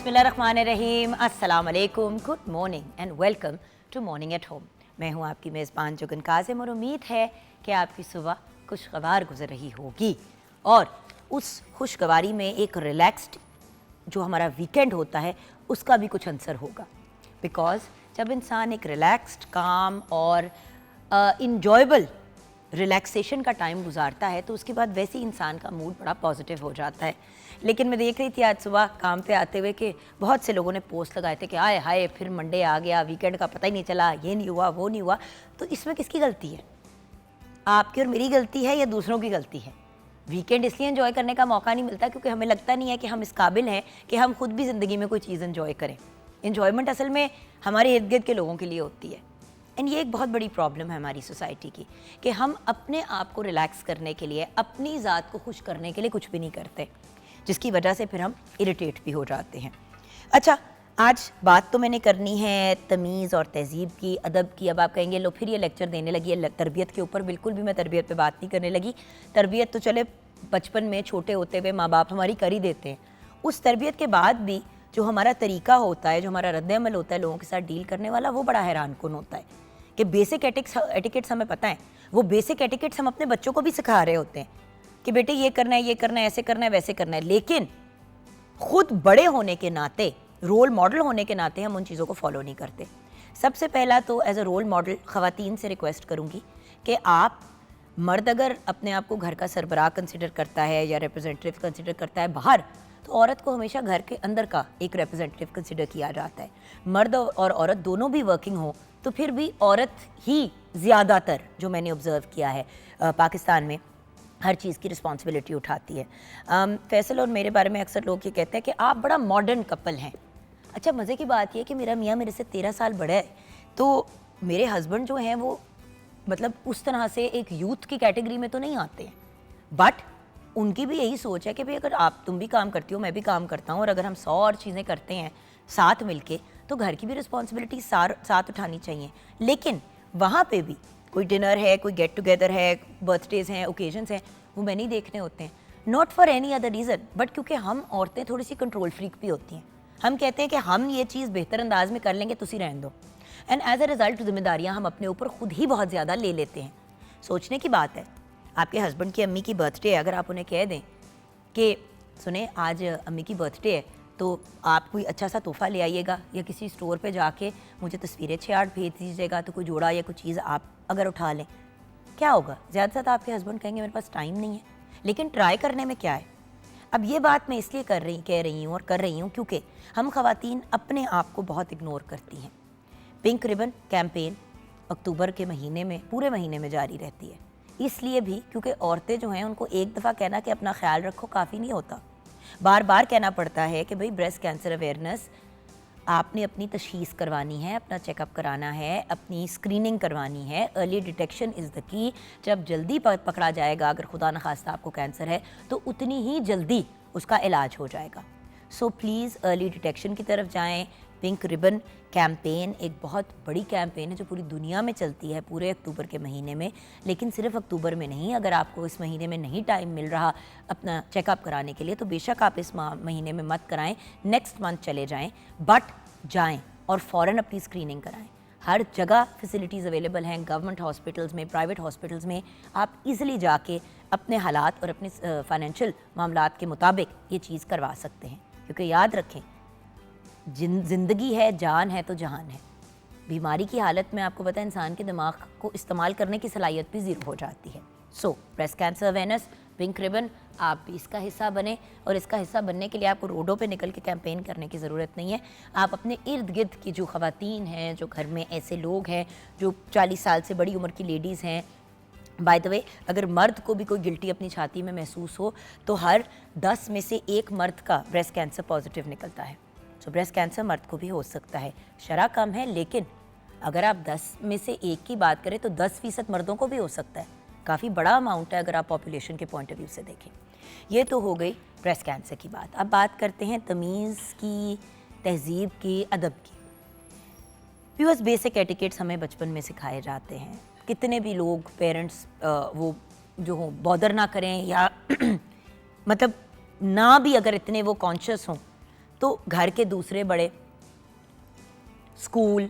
बिस्मिल्लाहिर्रहमानिर्रहीम, अस्सलाम वालेकुम, good morning and welcome to Morning at Home. मैं हूँ आपकी मेज़बान जुगन काज़िम और उम्मीद है कि आपकी सुबह खुशगवार गुजर रही होगी और उस खुशगवारी में एक रिलैक्स्ड जो हमारा वीकेंड होता है उसका भी कुछ अंसर होगा। बिकॉज़ जब इंसान एक रिलैक्स्ड, काम और इंजॉयबल रिलैक्सेशन का टाइम गुजारता है तो उसके बाद वैसे ही इंसान का मूड बड़ा पॉजिटिव हो जाता है। लेकिन मैं देख रही थी आज सुबह काम पे आते हुए कि बहुत से लोगों ने पोस्ट लगाए थे कि आए हाय फिर मंडे आ गया, वीकेंड का पता ही नहीं चला, ये नहीं हुआ, वो नहीं हुआ। तो इसमें किसकी गलती है? आपकी और मेरी गलती है या दूसरों की गलती है? वीकेंड इसलिए एंजॉय करने का मौका नहीं मिलता क्योंकि हमें लगता नहीं है कि हम इस काबिल हैं कि हम खुद भी ज़िंदगी में कोई चीज़ एंजॉय करें। इन्जॉयमेंट असल में हमारे इर्द गिर्द के लोगों के लिए होती है। एंड ये एक बहुत बड़ी प्रॉब्लम है हमारी सोसाइटी की कि हम अपने आप को रिलैक्स करने के लिए, अपनी ज़ात को खुश करने के लिए कुछ भी नहीं करते, जिसकी वजह से फिर हम इरिटेट भी हो जाते हैं। अच्छा, आज बात तो मैंने करनी है तमीज़ और तहज़ीब की, अदब की। अब आप कहेंगे लो फिर ये लेक्चर देने लगी है तरबियत के ऊपर। बिल्कुल भी मैं तरबियत पे बात नहीं करने लगी। तरबियत तो चले बचपन में छोटे होते हुए माँ बाप हमारी कर ही देते हैं। उस तरबियत के बाद भी जो हमारा तरीका होता है, जो हमारा रद्द-ए-अमल होता है लोगों के साथ डील करने वाला, वो बड़ा हैरानकुन होता है कि बेसिक एटिकेट्स हमें पता है। वो बेसिक एटिकेट्स हम अपने बच्चों को भी सिखा रहे होते हैं कि बेटे ये करना है, ये करना है, ऐसे करना है, वैसे करना है। लेकिन खुद बड़े होने के नाते, रोल मॉडल होने के नाते हम उन चीज़ों को फॉलो नहीं करते। सबसे पहला तो एज अ रोल मॉडल ख़वातीन से रिक्वेस्ट करूँगी कि आप, मर्द अगर अपने आप को घर का सरबराह कंसिडर करता है या रिप्रेजेंटेटिव कंसिडर करता है बाहर, तो औरत को हमेशा घर के अंदर का एक रिप्रेजेंटेटिव कंसिडर किया जाता है। मर्द और औरत दोनों भी वर्किंग हो तो फिर भी औरत ही ज़्यादातर, जो मैंने ऑब्ज़र्व किया है पाकिस्तान में, हर चीज़ की रिस्पॉन्सिबिलिटी उठाती है। फैसल और मेरे बारे में अक्सर लोग ये कहते हैं कि आप बड़ा मॉडर्न कपल हैं। अच्छा, मज़े की बात यह है कि मेरा मियाँ मेरे से 13 साल बड़ा है, तो मेरे हस्बैंड जो हैं वो मतलब उस तरह से एक यूथ की कैटेगरी में तो नहीं आते हैं, बट उनकी भी यही सोच है कि भाई अगर तुम भी काम करती हो, मैं भी काम करता हूँ, और अगर हम 100 और चीज़ें करते हैं साथ मिलके तो घर की भी रिस्पॉन्सिबिलिटी साथ उठानी चाहिए। लेकिन वहाँ पे भी कोई डिनर है, कोई गेट टुगेदर है, बर्थडेज हैं, ओकेजन्स हैं, वो मैंने ही देखने होते हैं। Not for any other reason, but क्योंकि हम औरतें थोड़ी सी कंट्रोल फ्रीक भी होती हैं। हम कहते हैं कि हम ये चीज़ बेहतर अंदाज में कर लेंगे, तुसी रहने दो। एंड एज अ रिज़ल्ट जिम्मेदारियाँ हम अपने ऊपर खुद ही बहुत ज़्यादा ले लेते हैं। सोचने की बात है, आपके हस्बैंड की अम्मी की बर्थडे है, अगर आप उन्हें कह दें कि सुने आज अम्मी की बर्थडे है तो आप कोई अच्छा सा तोहफ़ा ले आइएगा या किसी स्टोर पे जाके मुझे तस्वीरें 6-8 भेज दीजिएगा, तो कोई जोड़ा या कोई चीज़ आप अगर उठा लें, क्या होगा? ज़्यादा से ज़्यादा आपके हस्बैंड कहेंगे मेरे पास टाइम नहीं है। लेकिन ट्राई करने में क्या है? अब ये बात मैं इसलिए कह रही हूँ और कर रही हूँ क्योंकि हम ख़वातीन अपने आप को बहुत इग्नोर करती हैं। पिंक रिबन कैंपेन अक्टूबर के महीने में, पूरे महीने में जारी रहती है, इसलिए भी क्योंकि औरतें जो हैं उनको एक दफ़ा कहना कि अपना ख्याल रखो काफ़ी नहीं होता। बार बार कहना पड़ता है कि भाई ब्रेस्ट कैंसर अवेयरनेस, आपने अपनी तशख़ीस करवानी है, अपना चेकअप कराना है, अपनी स्क्रीनिंग करवानी है। Early detection is the key. जब जल्दी पकड़ा जाएगा, अगर खुदा न खास्ता आपको कैंसर है, तो उतनी ही जल्दी उसका इलाज हो जाएगा। सो प्लीज़ अर्ली डिटेक्शन की तरफ जाएं। पिंक रिबन कैंपेन एक बहुत बड़ी कैंपेन है जो पूरी दुनिया में चलती है पूरे अक्टूबर के महीने में। लेकिन सिर्फ अक्टूबर में नहीं, अगर आपको इस महीने में नहीं टाइम मिल रहा अपना चेकअप कराने के लिए तो बेशक आप इस महीने में मत कराएं, नेक्स्ट मंथ चले जाएं, बट जाएं और फ़ौरन अपनी स्क्रीनिंग कराएं। हर जगह फैसिलिटीज़ अवेलेबल हैं, गवर्नमेंट हॉस्पिटल्स में, प्राइवेट हॉस्पिटल्स में। आप इजीली जाके अपने हालात और अपने फाइनेंशियल मामलात के मुताबिक ये चीज़ करवा सकते हैं। क्योंकि याद रखें, ज़िंदगी है, जान है तो जहान है। बीमारी की हालत में आपको पता है इंसान के दिमाग को इस्तेमाल करने की सलाहियत भी ज़ीरो हो जाती है। सो breast cancer awareness, pink ribbon, आप भी इसका हिस्सा बने। और इसका हिस्सा बनने के लिए आपको रोडों पे निकल के कैंपेन करने की ज़रूरत नहीं है। आप अपने इर्द गिर्द की जो ख़वातीन हैं, जो घर में ऐसे लोग हैं जो 40 साल से बड़ी उम्र की लेडीज़ हैं, बाय द वे अगर मर्द को भी कोई गिल्टी अपनी छाती में महसूस हो तो हर 10 में से 1 मर्द का ब्रेस्ट कैंसर पॉजिटिव निकलता है। तो ब्रेस्ट कैंसर मर्द को भी हो सकता है, शरह कम है, लेकिन अगर आप 10 में से 1 की बात करें तो 10% मर्दों को भी हो सकता है। काफ़ी बड़ा अमाउंट है अगर आप पॉपुलेशन के पॉइंट ऑफ व्यू से देखें। ये तो हो गई ब्रेस्ट कैंसर की बात। अब बात करते हैं तमीज़ की, तहज़ीब की, अदब की। प्योर बेसिक एटिकेट्स हमें बचपन में सिखाए जाते हैं। कितने भी लोग पेरेंट्स वो जो हो बॉदर ना करें या मतलब ना भी अगर इतने वो कॉन्शियस हों तो घर के दूसरे बड़े, स्कूल,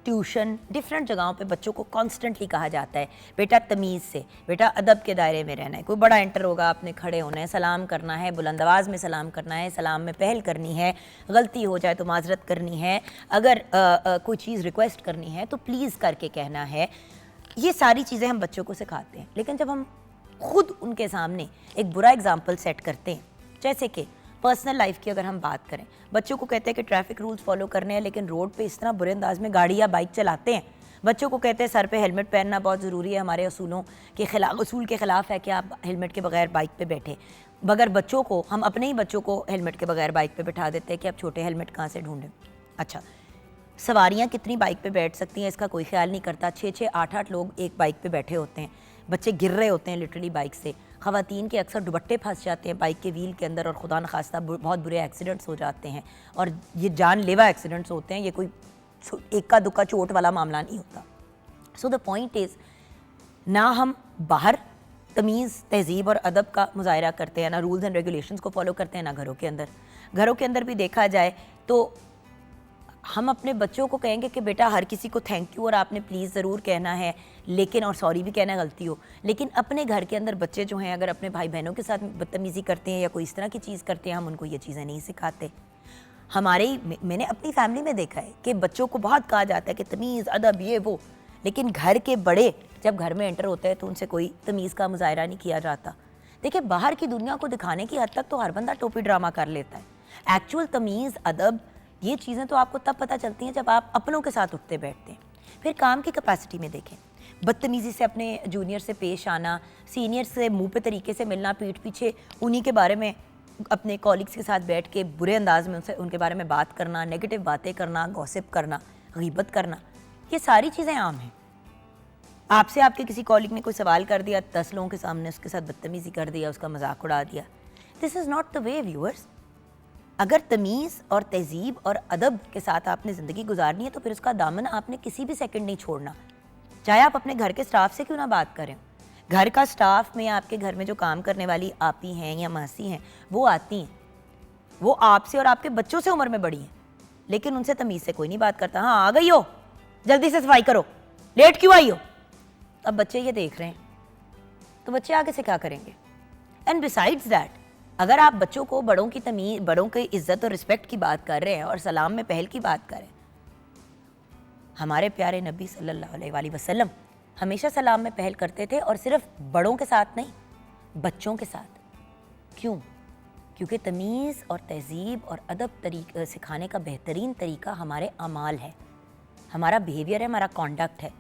ट्यूशन, डिफरेंट जगहों पे बच्चों को कॉन्स्टेंटली कहा जाता है बेटा तमीज़ से, बेटा अदब के दायरे में रहना है। कोई बड़ा एंटर होगा, आपने खड़े होना है, सलाम करना है, बुलंद आवाज़ में सलाम करना है, सलाम में पहल करनी है, गलती हो जाए तो माजरत करनी है, अगर कोई चीज़ रिक्वेस्ट करनी है तो प्लीज़ करके कहना है। ये सारी चीज़ें हम बच्चों को सिखाते हैं, लेकिन जब हम खुद उनके सामने एक बुरा एग्जाम्पल सेट करते हैं, जैसे कि पर्सनल लाइफ की अगर हम बात करें, बच्चों को कहते हैं कि ट्रैफिक रूल्स फॉलो करने हैं, लेकिन रोड पे इस तरह बुरे अंदाज में गाड़ी या बाइक चलाते हैं। बच्चों को कहते हैं सर पे हेलमेट पहनना बहुत ज़रूरी है, हमारे असूलों के खिलाफ, असूल के ख़िलाफ़ है कि आप हेलमेट के बगैर बाइक पे बैठे। मगर बच्चों को, हम अपने ही बच्चों को हेलमेट के बगैर बाइक पे बैठा देते हैं कि आप छोटे हेलमेट कहाँ से ढूंढें। अच्छा, सवारियाँ कितनी बाइक पे बैठ सकती हैं इसका कोई ख्याल नहीं करता। 6-6, 8-8 लोग एक बाइक पे बैठे होते हैं, बच्चे गिर रहे होते हैं लिटरली बाइक से। ख़वातीन के अक्सर दुपट्टे फंस जाते हैं बाइक के व्हील के अंदर और खुदा न खास्ता बहुत बुरे एक्सीडेंट्स हो जाते हैं, और ये जानलेवा एक्सीडेंट्स होते हैं, ये कोई इक्का दुक्का चोट वाला मामला नहीं होता। सो द पॉइंट इज़, ना हम बाहर तमीज़, तहज़ीब और अदब का मुज़ाहिरा करते हैं, ना रूल्स एंड रेगुलेशंस को फॉलो करते हैं, ना घरों के अंदर। घरों के अंदर भी देखा जाए तो हम अपने बच्चों को कहेंगे कि बेटा हर किसी को थैंक यू और आपने प्लीज़ ज़रूर कहना है, लेकिन, और सॉरी भी कहना गलती हो, लेकिन अपने घर के अंदर बच्चे जो हैं अगर अपने भाई बहनों के साथ बदतमीज़ी करते हैं या कोई इस तरह की चीज़ करते हैं, हम उनको ये चीज़ें नहीं सिखाते। मैंने अपनी फैमिली में देखा है कि बच्चों को बहुत कहा जाता है कि तमीज़, अदब, ये वो, लेकिन घर के बड़े जब घर में एंटर होते हैं तो उनसे कोई तमीज़ का मुजाहिरा नहीं किया जाता। देखिए, बाहर की दुनिया को दिखाने की हद तक तो हर बंदा टोपी ड्रामा कर लेता है। एक्चुअल तमीज़, अदब, ये चीज़ें तो आपको तब पता चलती हैं जब आप अपनों के साथ उठते बैठते हैं। फिर काम की कैपेसिटी में देखें, बदतमीज़ी से अपने जूनियर से पेश आना, सीनियर से मुंह पे तरीके से मिलना, पीठ पीछे उन्हीं के बारे में अपने कॉलीग्स के साथ बैठ के बुरे अंदाज में उनके बारे में बात करना, नेगेटिव बातें करना, गॉसिप करना, गीबत करना, ये सारी चीज़ें आम हैं। आपसे आपके किसी कॉलीग ने कोई सवाल कर दिया, 10 लोगों के सामने उसके साथ बदतमीज़ी कर दिया, उसका मजाक उड़ा दिया। This is not the way viewers. अगर तमीज़ और तहज़ीब और अदब के साथ आपने ज़िंदगी गुजारनी है तो फिर उसका दामन आपने किसी भी सेकंड नहीं छोड़ना, चाहे आप अपने घर के स्टाफ से क्यों ना बात करें। घर का स्टाफ में, आपके घर में जो काम करने वाली आपी हैं या मासी हैं, वो आती हैं, वो आपसे और आपके बच्चों से उम्र में बड़ी हैं, लेकिन उनसे तमीज़ से कोई नहीं बात करता। हाँ, आ गई हो, जल्दी से सफाई करो, लेट क्यों आई हो। अब बच्चे ये देख रहे हैं तो बच्चे आगे से क्या करेंगे। एंड बिसाइड्स दैट, अगर आप बच्चों को बड़ों की तमीज़, बड़ों की इज्जत और रिस्पेक्ट की बात कर रहे हैं और सलाम में पहल की बात करें, हमारे प्यारे नबी सल्लल्लाहु अलैहि वसल्लम हमेशा सलाम में पहल करते थे, और सिर्फ बड़ों के साथ नहीं, बच्चों के साथ। क्यों? क्योंकि तमीज़ और तहज़ीब और अदब सिखाने का बेहतरीन तरीका हमारे अमाल है, हमारा बिहेवियर है, हमारा कॉन्डक्ट है।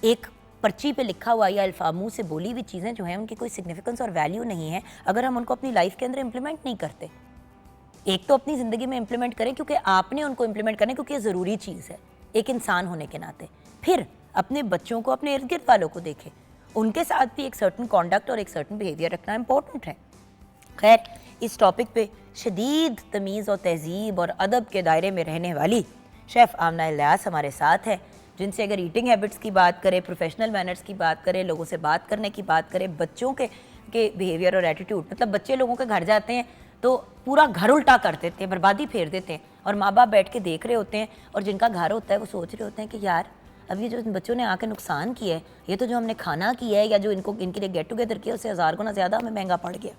एक पर्ची पे लिखा हुआ या अल्फामू से बोली हुई चीज़ें जो हैं उनकी कोई सिग्निफिकेंस और वैल्यू नहीं है अगर हम उनको अपनी लाइफ के अंदर इम्प्लीमेंट नहीं करते। एक तो अपनी ज़िंदगी में इम्प्लीमेंट करें क्योंकि आपने उनको इम्प्लीमेंट करना, क्योंकि ये ज़रूरी चीज़ है एक इंसान होने के नाते। फिर अपने बच्चों को, अपने इर्द गिर्द वालों को देखें, उनके साथ भी एक सर्टन कॉन्डक्ट और एक सर्टन बिहेवियर रखना इंपॉर्टेंट है। खैर, इस टॉपिक पे शदीद तमीज़ और तहज़ीब और अदब के दायरे में रहने वाली शेफ़ आमना इलियास हमारे साथ है, जिनसे अगर ईटिंग हैबिट्स की बात करें, प्रोफेशनल मैनर्स की बात करें, लोगों से बात करने की बात करें, बच्चों के बिहेवियर और एटीट्यूड, मतलब बच्चे लोगों के घर जाते हैं तो पूरा घर उल्टा कर देते हैं, बर्बादी फेर देते हैं, और माँ बाप बैठ के देख रहे होते हैं, और जिनका घर होता है वो सोच रहे होते हैं कि यार अब ये जो बच्चों ने आके नुकसान किया है, ये तो जो हमने खाना किया है या जो इनके लिए गेट टुगेदर किया उससे 1000 गुना ज़्यादा हमें महंगा पड़ गया।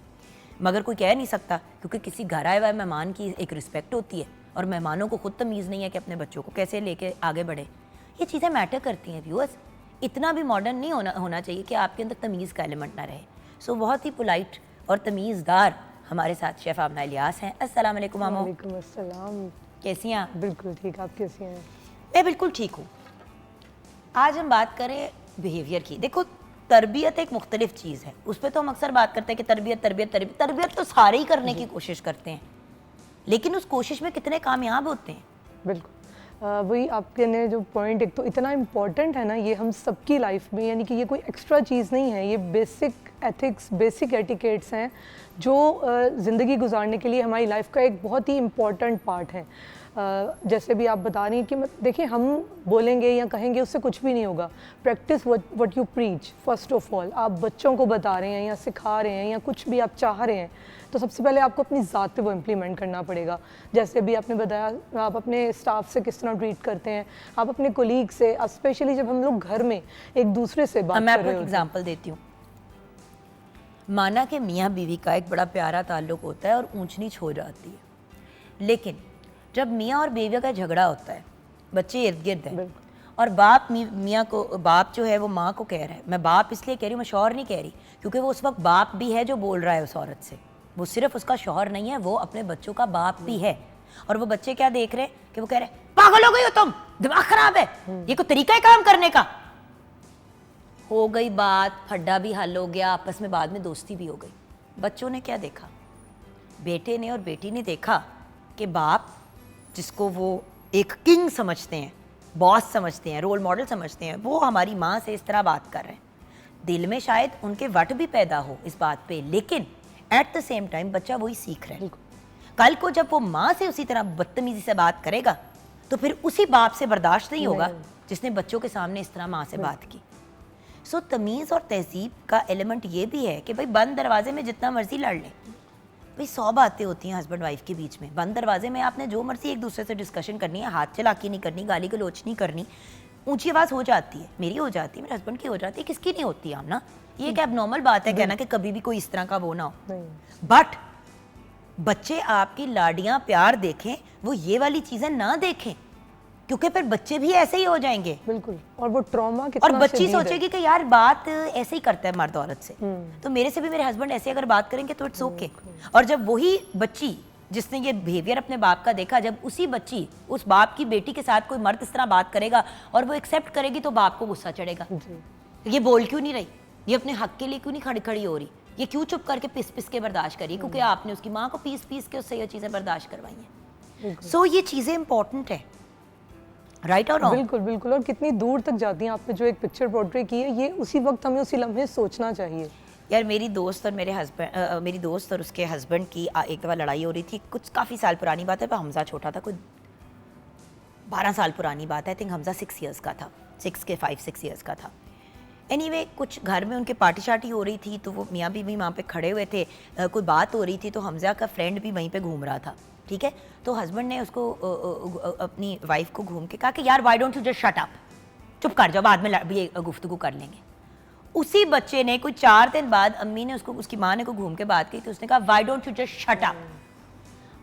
मगर कोई कह नहीं सकता, क्योंकि किसी घर आए हुए मेहमान की एक रिस्पेक्ट होती है, और मेहमानों को खुद तमीज़ नहीं है कि अपने बच्चों को कैसे लेके आगे बढ़े। ये चीज़ें मैटर करती हैं व्यूअर्स। इतना भी मॉडर्न नहीं होना चाहिए कि आपके अंदर तमीज़ का एलिमेंट ना रहे। सो बहुत ही पोलाइट और तमीज़दार हमारे साथ शेफ़ आमना इलियास हैं। अस्सलाम वालेकुम मामो। वालेकुम अस्सलाम। कैसी हैं आप? बिल्कुल ठीक, आप कैसी हैं? मैं बिल्कुल ठीक हूँ। आज हम बात करें बिहेवियर की। देखो, तरबियत एक मुख्तलिफ चीज़ है, उस पर तो हम अक्सर बात करते हैं कि तरबियत तो सारे ही करने की कोशिश करते हैं, लेकिन उस कोशिश में कितने कामयाब होते हैं। बिल्कुल वही आपके ने जो पॉइंट एक तो इतना इम्पॉर्टेंट है ना, ये हम सबकी लाइफ में, यानी कि ये कोई एक्स्ट्रा चीज़ नहीं है, ये बेसिक एथिक्स, बेसिक एटिकेट्स हैं जो ज़िंदगी गुजारने के लिए हमारी लाइफ का एक बहुत ही इम्पॉर्टेंट पार्ट है। जैसे भी आप बता रही हैं कि देखिए हम बोलेंगे या कहेंगे उससे कुछ भी नहीं होगा। Practice what you preach first of all. आप बच्चों को बता रहे हैं या सिखा रहे हैं या कुछ भी आप चाह रहे हैं, तो सबसे पहले आपको अपनी ज़ात पे वो इम्प्लीमेंट करना पड़ेगा। जैसे भी आपने बताया, आप अपने स्टाफ से किस तरह ट्रीट करते हैं, आप अपने कोलीग से, स्पेशली जब हम लोग घर में एक दूसरे से बात मैं कर आपको रहे एक होते हैं। एग्जांपल देती हूँ। माना कि मियाँ बीवी का एक बड़ा प्यारा ताल्लुक होता है और ऊंच नीच हो जाती है, लेकिन जब मियाँ और बीवी का झगड़ा होता है, बच्चे इर्द गिर्द हैं और बाप मियाँ को, बाप जो है वो माँ को कह रहा है, मैं बाप इसलिए कह रही हूँ, मैं शौहर नहीं कह रही, क्योंकि वो उस वक्त बाप भी है जो बोल रहा है उस औरत से, वो सिर्फ उसका शौहर नहीं है, वो अपने बच्चों का बाप भी है। और वो बच्चे क्या देख रहे हैं कि वो कह रहे हैं पागल हो गई हो तुम, दिमाग खराब है, ये कोई तरीका है काम करने का। हो गई बात, फड्डा भी हल हो गया, आपस में बाद में दोस्ती भी हो गई। बच्चों ने क्या देखा, बेटे ने और बेटी ने देखा कि बाप जिसको वो एक किंग समझते हैं, बॉस समझते हैं, रोल मॉडल समझते हैं, वो हमारी माँ से इस तरह बात कर रहे हैं। दिल में शायद उनके वट भी पैदा हो इस बात पे, लेकिन एट द सेम टाइम बच्चा वही सीख रहा है। कल को जब वो माँ से उसी तरह बदतमीजी से बात करेगा तो फिर उसी बाप से बर्दाश्त नहीं होगा जिसने बच्चों के सामने इस तरह माँ से बात की। सो तमीज़ और तहजीब का एलिमेंट ये भी है कि भाई बंद दरवाजे में जितना मर्जी लड़ लें, भाई 100 बातें होती हैं हस्बैंड वाइफ के बीच में। बंद दरवाजे में आपने जो मर्जी एक दूसरे से डिस्कशन करनी है, हाथ चलाकी नहीं करनी, गाली गलोच नहीं करनी, ऊंची आवाज़ हो जाती है, मेरी हो जाती है, मेरे हस्बैंड की हो जाती है, किसकी नहीं होती है ना। ये एक एबनॉर्मल बात है कहना कि कभी भी कोई इस तरह का वो ना हो। बट बच्चे आपकी लाडियां प्यार देखें, वो ये वाली चीज़ें ना देखें, क्योंकि फिर बच्चे भी ऐसे ही हो जाएंगे। बिल्कुल। और वो ट्रॉमा कितना और बच्ची शदीद है। सोचेगी कि यार बात ऐसे ही करता है मर्द औरत से, तो मेरे से भी मेरे हस्बैंड ऐसे अगर बात करेंगे तो इट्स ओके। और जब वही बच्ची जिसने ये बिहेवियर अपने बाप का देखा, जब उसी बच्ची उस बाप की बेटी के साथ कोई मर्द इस तरह बात करेगा और वो एक्सेप्ट करेगी, तो बाप को गुस्सा चढ़ेगा, ये बोल क्यों नहीं रही, ये अपने हक के लिए क्यों नहीं खड़ी खड़ी हो रही, ये क्यों चुप करके पिस पिस के बर्दाश्त करी, क्योंकि आपने उसकी माँ को पीस पीस के उससे ये चीज़ें बर्दाश्त करवाई हैं। सो ये चीज़ें इंपॉर्टेंट है, राइट और रॉन्ग। बिल्कुल बिल्कुल। और कितनी दूर तक जाती हैं, आपने जो एक पिक्चर पोर्ट्रे की है, ये उसी वक्त हमें उसी लम्हे सोचना चाहिए। यार मेरी दोस्त और उसके हस्बैंड की एक दफ़ा लड़ाई हो रही थी, कुछ काफ़ी साल पुरानी बात है, पर हमजा छोटा था, कोई 12 साल पुरानी बात है। आई थिंक हमजा 6 ईयर्स का था, 5-6 ईयर्स का था। एनीवे कुछ घर में उनके पार्टी शार्टी हो रही थी, तो वो मियाँ बीवी वहाँ पे खड़े हुए थे, कोई बात हो रही थी, तो हमजा का फ्रेंड भी वहीं पे घूम रहा था, ठीक है। तो हस्बैंड ने उसको अपनी वाइफ को घूम के कहा कि यार why don't you just shut up, चुप कर जाओ, बाद में भी गुफ्तगू कर लेंगे। उसी बच्चे ने कोई 4 दिन बाद अम्मी ने उसको, उसकी माँ ने को घूम के बात की, तो उसने कहा why don't you just shut up.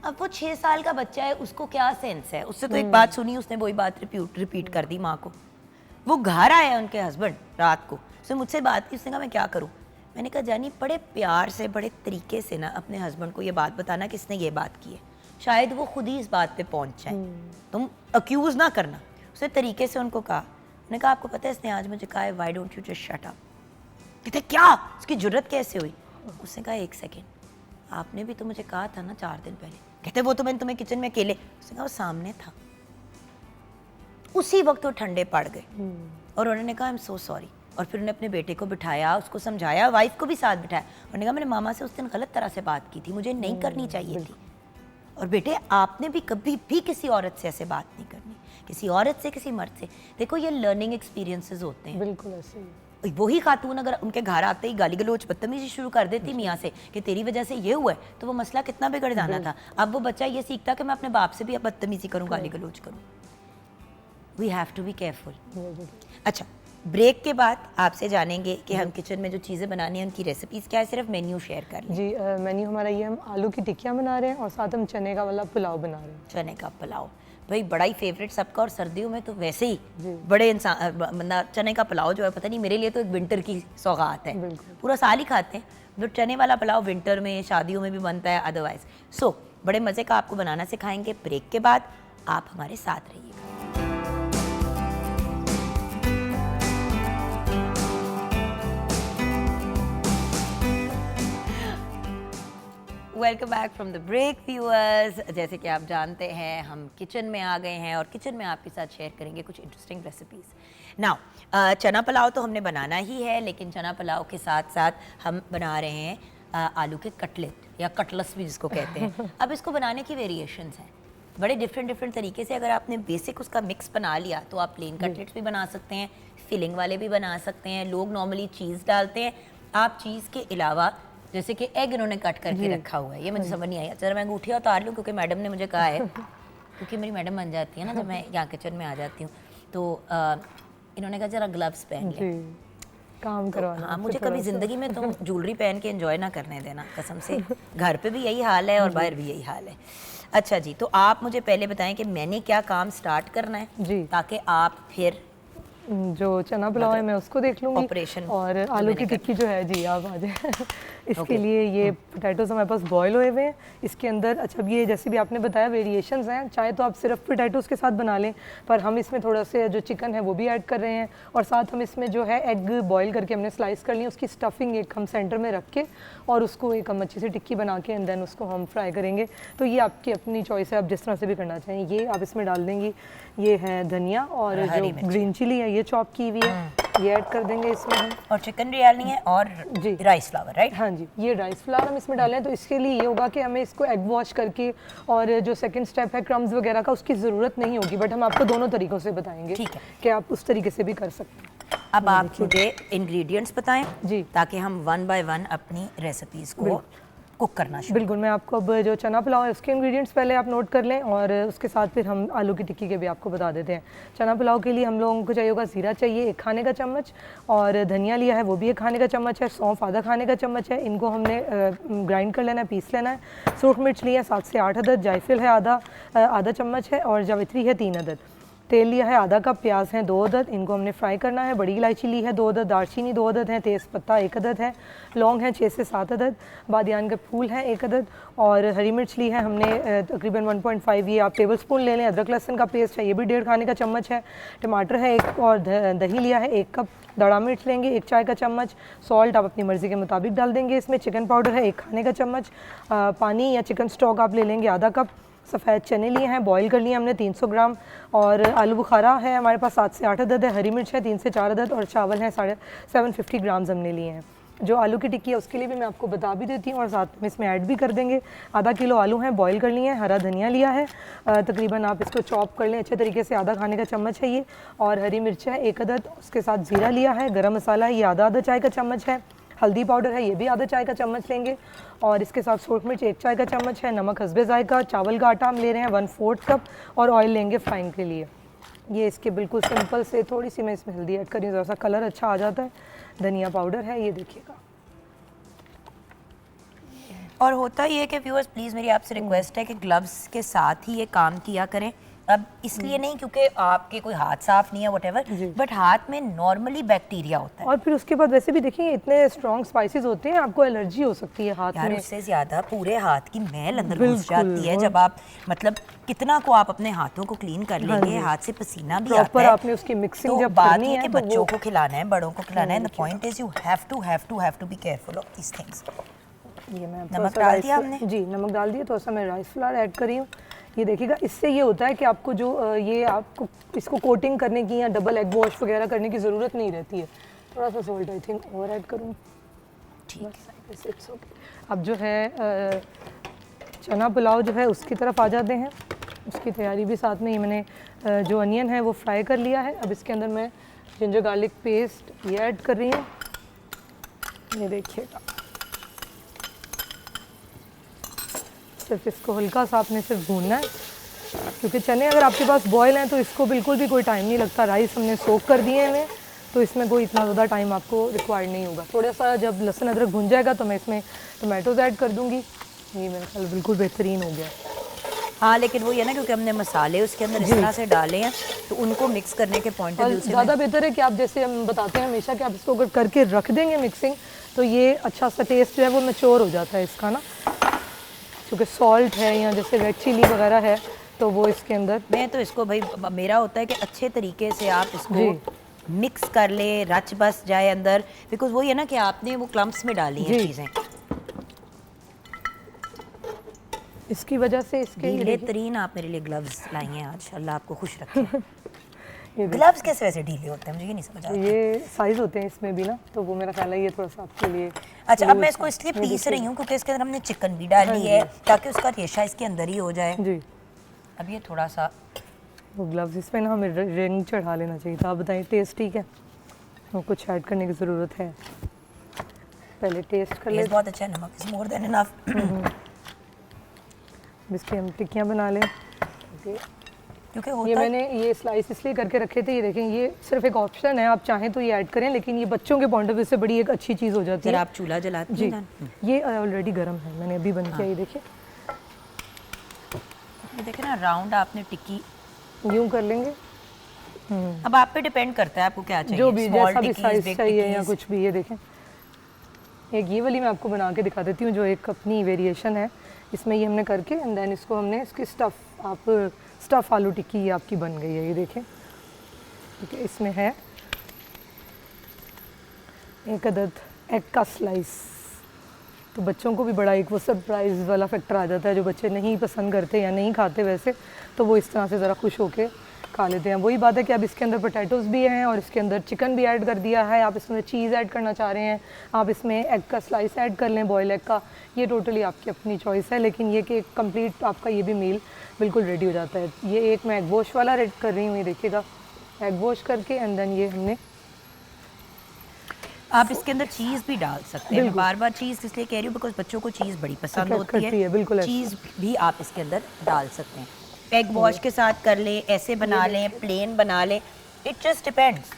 अब वो 6 साल का बच्चा है, उसको क्या सेंस है, उससे तो एक बात सुनी, उसने वही बात रिपीट कर दी माँ को। वो घर आए उनके हस्बैंड रात को, उसने मुझसे बात की, उसने कहा मैं क्या करूँ। मैंने कहा जानी बड़े प्यार से, बड़े तरीके से ना अपने हस्बैंड को ये बात बताना कि इसने ये बात की है, शायद वो खुद ही इस बात पे पहुंच जाए, तुम अक्यूज़ ना करना। उसने तरीके से उनको कहा, मैंने कहा आपको पता है इसने आज मुझे कहा है why don't you just shut up. कहते क्या, उसकी जुर्रत कैसे हुई। उसने कहा 1 सेकेंड, आपने भी तो मुझे कहा था ना 4 दिन पहले। कहते वो तो मैंने तुम्हें किचन में अकेले, उसने कहा वो सामने था। उसी वक्त वो ठंडे पड़ गए और उन्होंने कहा आई एम सो सॉरी। और फिर उन्होंने अपने बेटे को बिठाया, उसको समझाया, वाइफ को भी साथ बिठाया। उन्होंने कहा मैंने मामा से उस दिन गलत तरह से बात की थी, मुझे नहीं करनी चाहिए थी। और बेटे आपने भी कभी भी किसी औरत से ऐसे बात नहीं करनी, किसी औरत से, किसी मर्द से। देखो ये लर्निंग एक्सपीरियंसेस होते हैं। बिल्कुल ऐसे ही। वही खातून अगर उनके घर आते ही गाली गलोच बदतमीजी शुरू कर देती मियाँ से कि तेरी वजह से ये हुआ है, तो वो मसला कितना बिगड़ जाना था। अब वो बच्चा ये सीखता कि मैं अपने बाप से भी बदतमीजी करूँ, गाली गलोच करूँ। We have to be careful. अच्छा, ब्रेक के बाद आपसे जानेंगे कि हम किचन में जो चीज़ें बनानी हैं उनकी रेसिपीज़ क्या है, सिर्फ मेन्यू शेयर कर लें। जी मेन्यू हमारा ये, हम आलू की टिक्कियाँ बना रहे हैं और साथ हम चने का वाला पुलाव बना रहे हैं। चने का पुलाव भाई बड़ा ही फेवरेट सबका, और सर्दियों में तो वैसे ही बड़े इंसान, मतलब चने का पुलाव जो है पता नहीं मेरे लिए तो एक विंटर की सौगात है। पूरा साल ही खाते हैं, जो चने वाला पुलाव विंटर में शादियों में भी बनता है अदरवाइज। सो बड़े मज़े का आपको बनाना सिखाएंगे ब्रेक के बाद, आप हमारे साथ रहिएगा। Welcome back from the break viewers. जैसे कि आप जानते हैं हम किचन में आ गए हैं और किचन में आपके साथ शेयर करेंगे कुछ इंटरेस्टिंग रेसिपीज़। नाउ चना पुलाव तो हमने बनाना ही है, लेकिन चना पुलाव के साथ साथ हम बना रहे हैं आलू के कटलेट या कटलस भी जिसको कहते हैं। अब इसको बनाने की वेरिएशंस हैं। बड़े डिफरेंट डिफरेंट तरीके से अगर आपने बेसिक उसका मिक्स बना लिया तो आप प्लेन कटलेट्स भी बना सकते हैं, फिलिंग वाले भी बना सकते हैं। लोग नॉर्मली चीज़ डालते हैं, आप चीज़ के अलावा जैसे कि एग इन्होंने कट करके रखा हुआ है, ये मुझे समझ नहीं आया। चलो मैं अंगूठिया उतार लूँ क्योंकि मैडम ने मुझे कहा है, क्योंकि मेरी मैडम बन जाती है ना जब मैं यहाँ किचन में आ जाती हूँ, तो इन्होंने कहा जरा ग्लव्स पहन ले, काम करवाना। हाँ मुझे कभी ज़िंदगी में तुम ज्वेलरी पहन के एंजॉय ना करने देना कसम से। घर पे भी यही हाल है और बाहर भी यही हाल है। अच्छा जी, तो आप मुझे पहले बताएं कि मैंने क्या काम स्टार्ट करना है जी, ताकि आप फिर जो चना पुलाव है मैं उसको देख लूँगी, ऑपरेशन और आलू की टिक्की जो है जी आप आ जाए। इसके लिए ये पोटैटोस हमारे पास बॉयल हुए हुए हैं, इसके अंदर अच्छा अब ये जैसे भी आपने बताया वेरिएशंस हैं, चाहे तो आप सिर्फ पोटैटोस के साथ बना लें, पर हम इसमें थोड़ा से जो चिकन है वो भी ऐड कर रहे हैं, और साथ हम इसमें जो है एग बॉयल करके हमने स्लाइस कर ली, उसकी स्टफिंग एक हम सेंटर में रख के और उसको एक हम अच्छी सी टिक्की बना के एंड देन उसको हम फ्राई करेंगे। तो ये आपकी अपनी चॉइस है, आप जिस तरह से भी करना चाहें। ये आप इसमें डाल देंगी, ये है धनिया और जो ग्रीन चिली है ये चॉप की हुई है, ये ऐड कर देंगे इसमें हम। और चिकन रियाली है और जी राइस फ्लावर, राइट? हाँ जी, ये राइस फ्लावर हम इसमें डालें तो इसके लिए ये होगा कि हमें इसको एग वॉश करके, और जो सेकंड स्टेप है क्रम्स वगैरह का, उसकी ज़रूरत नहीं होगी, बट हम आपको दोनों तरीक़ों से बताएंगे, ठीक है, कि आप उस तरीके से भी कर सकते हैं। अब आप मुझे इंग्रेडिएंट्स बताएं जी, ताकि हम वन बाय वन अपनी रेसिपीज़ को कुक करना शुरू। बिल्कुल, मैं आपको अब जो चना पुलाव है उसके इंग्रेडिएंट्स पहले आप नोट कर लें, और उसके साथ फिर हम आलू की टिक्की के भी आपको बता देते हैं। चना पुलाव के लिए हम लोगों को चाहिए होगा ज़ीरा चाहिए 1 खाने का चम्मच, और धनिया लिया है वो भी 1 खाने का चम्मच है, सौंफ आधा खाने का चम्मच है, इनको हमने ग्राइंड कर लेना है, पीस लेना है। सूरख मिर्च लिया है 7 से 8 अदद, जायफल है आधा चम्मच है, और जावित्री है 3 अदद। तेल लिया है आधा कप, प्याज हैं 2 अदद, इनको हमने फ्राई करना है। बड़ी इलायची ली है 2 अदद, दालचीनी 2 अदद है, तेज़ पत्ता 1 अदद है, लौंग है 6 से 7 अदद, बादियान का फूल है 1 अदद, और हरी मिर्च ली है हमने तकरीबन 1.5, ये आप टेबल स्पून ले लें। अदरक लहसुन का पेस्ट है, ये भी 1.5 खाने का चम्मच है। टमाटर है 1, और दही लिया है 1 कप। दड़ा मिर्च लेंगे 1 चाय का चम्मच। सॉल्ट आप अपनी मर्ज़ी के मुताबिक डाल देंगे इसमें। चिकन पाउडर है 1 खाने का चम्मच। पानी या चिकन स्टॉक आप ले लेंगे आधा कप। सफ़ेद चने लिए हैं, बॉईल कर लिए हमने 300 ग्राम, और आलू बुखारा है हमारे पास 7 से 8 अदद है। हरी मिर्च है 3 से 4 अदद, और चावल हैं 750 ग्राम्स हमने लिए हैं। जो आलू की टिक्की है उसके लिए भी मैं आपको बता भी देती हूँ, और साथ में इसमें ऐड भी कर देंगे। आधा किलो आलू हैं, बॉईल कर लिए हैं। हरा धनिया लिया है, तकरीबन आप इसको चॉप कर लें अच्छे तरीके से, आधा खाने का चम्मच है ये। और हरी मिर्च है 1 अदद, उसके साथ ज़ीरा लिया है। गरम मसाला है ये आधा चाय का चम्मच है। हल्दी पाउडर है ये भी आधा चाय का चम्मच लेंगे, और इसके साथ सूरख मिर्च 1 चाय का चम्मच है। नमक हस्बे जायका। चावल का आटा हम ले रहे हैं 1/4 कप, और ऑयल लेंगे फ्राइंग के लिए। ये इसके बिल्कुल सिंपल से, थोड़ी सी मैं इसमें हल्दी ऐड करी, ज़रा सा कलर अच्छा आ जाता है। धनिया पाउडर है ये देखिएगा। और होता ये है कि व्यूअर्स प्लीज़ मेरी आपसे रिक्वेस्ट है कि ग्लव्स के साथ ही ये काम किया करें। अब इसलिए नहीं क्योंकि आपके कोई हाथ साफ नहीं है व्हाटएवर, बट हाथ में नॉर्मली बैक्टीरिया होता है, और फिर उसके बाद वैसे भी देखिए इतने स्ट्रॉन्ग स्पाइसेस होते हैं, आपको एलर्जी हो सकती है हाथ यार में। उससे ज़्यादा पूरे हाथ की मैल अंदर घुस जाती है जब आप मतलब कितना को आप अपने हाथों को क्लीन कर लेंगे, हाथ से पसीना भी आता है। आपने उसकी मिक्सिंग तो जब बात करनी ये है कि तो बच्चों को खिलाना है, बड़ों को खिलाना है। The point is you have to be careful of these things. ये मैं नमक डाल दिया हमने? जी नमक डाल दिया, थोड़ा सा मैं राइस फ्लावर ऐड करी हूँ। ये देखिएगा, इससे ये होता है कि आपको जो ये आपको इसको कोटिंग करने की या डबल एग वॉश वगैरह करने की ज़रूरत नहीं रहती है। थोड़ा सा सॉल्ट आई थिंक और ऐड करूँ, ठीक है। अब जो है चना पुलाव जो है उसकी तरफ आ जाते हैं। उसकी तैयारी भी साथ में ही मैंने जो अनियन है वो फ्राई कर लिया है। अब इसके अंदर मैं जिंजर गार्लिक पेस्ट ये ऐड कर रही हूँ। ये देखिएगा, सिर्फ इसको हल्का सा आपने सिर्फ भूनना है, क्योंकि चने अगर आपके पास बॉयल हैं तो इसको बिल्कुल भी कोई टाइम नहीं लगता। राइस हमने सोक कर दिए हैं, तो इसमें कोई इतना ज़्यादा टाइम आपको रिक्वायर्ड नहीं होगा। थोड़ा सा जब लहसुन अदरक भुन जाएगा तो मैं इसमें टमाटोज ऐड कर दूँगी। ये मेरा ख्याल बिल्कुल बेहतरीन हो गया। हाँ लेकिन वो ये ना क्योंकि हमने मसाले उसके अंदर इस तरह से डाले हैं तो उनको मिक्स करने के पॉइंट ऑफ व्यू से ज़्यादा बेहतर है कि आप जैसे हम बताते हैं हमेशा कि आप इसको अगर करके रख देंगे मिक्सिंग, तो ये अच्छा सा टेस्ट जो है वो मैच्योर हो जाता है इसका ना, क्योंकि सॉल्ट है या जैसे रेड चिली वगैरह है तो वो इसके अंदर। मैं तो इसको भाई मेरा होता है कि अच्छे तरीके से आप इसको मिक्स कर ले, रच बस जाए अंदर, बिकॉज वही है ना कि आपने वो क्लम्प्स में डाली हैं चीज़ें, इसकी वजह से इसके बेहतरीन आप मेरे लिए ग्लव्स लाई हैं आज, अल्लाह आपको खुश रखे। ग्लव्स कैसे वैसे ढीले होते हैं, मुझे ये नहीं समझ आता। ये साइज होते हैं इसमें भी ना, तो वो मेरा ख्याल है ये थोड़ा सा आपके लिए। अच्छा अब मैं इसको इसलिए पीस रही हूँ क्योंकि इसके अंदर हमने चिकन भी डाली है ताकि उसका रेशा इसके अंदर ही हो जाए। जी अब ये थोड़ा सा वो ग्लव्स इसमें ना हमें रिंग चढ़ा लेना चाहिए था। आप बताइए टेस्ट ठीक है? तो कुछ ऐड करने की ज़रूरत है? पहले टेस्ट कर ले। बहुत अच्छा है, नमक इज मोर देन इनफ। इसकी हम टिक्कियाँ बना लें। क्योंकि ये होता मैंने ये स्लाइस इसलिए करके रखे थे, ये देखें ये सिर्फ एक ऑप्शन है, आप चाहें तो ये ऐड करें, लेकिन ये बच्चों के पॉइंट ऑफ व्यू से बड़ी एक अच्छी चीज़ हो जाती है। जरा आप चूल्हा जलाती जी, हैं ना? ये ऑलरेडी गर्म है, मैंने अभी बंद किया। ये देखिए ये देखें ना, राउंड आपने टिक्की यूँ कर लेंगे। अब आप पे डिपेंड करता है आपको क्या चाहिए, जो भी Small जैसा भी टिक्कीज़, साइज big चाहिए या टिक्कीज़। कुछ भी। ये देखें एक ये वाली मैं आपको बना के दिखा देती हूँ, जो एक अपनी वेरिएशन है। इसमें ये हमने करके एंड देन इसको हमने इसकी स्टफ़ आलू टिक्की ये आपकी बन गई है। ये देखें, ठीक है। इसमें है एक अदद एग का स्लाइस, तो बच्चों को भी बड़ा एक वो सरप्राइज़ वाला फैक्टर आ जाता है। जो बच्चे नहीं पसंद करते या नहीं खाते वैसे, तो वो इस तरह से ज़रा खुश होके खा लेते हैं। वही बात है कि अब इसके अंदर पोटैटोज़ भी हैं और इसके अंदर चिकन भी ऐड कर दिया है। आप इसमें चीज़ ऐड करना चाह रहे हैं, आप इसमें एग का स्लाइस ऐड कर लें, बॉयल एग का। ये टोटली आपकी अपनी चॉइस है, लेकिन ये कि कंप्लीट आपका ये भी मील बिल्कुल रेडी हो जाता है। ये एक मैं एग वॉश वाला रेड कर रही हूँ, ये देखिएगा, एग वॉश करके एंड देन ये हमने आप इसके अंदर चीज़ भी डाल सकते हैं। मैं बार बार चीज़ इसलिए कह रही हूँ बिकॉज बच्चों को चीज़ बड़ी पसंद अट्रैक्ट होती करती है, बिल्कुल ऐसा। चीज़ भी आप इसके अंदर डाल सकते हैं। एग वॉश के साथ कर लें, ऐसे बना लें, प्लेन बना लें, इट जस्ट डिपेंड्स।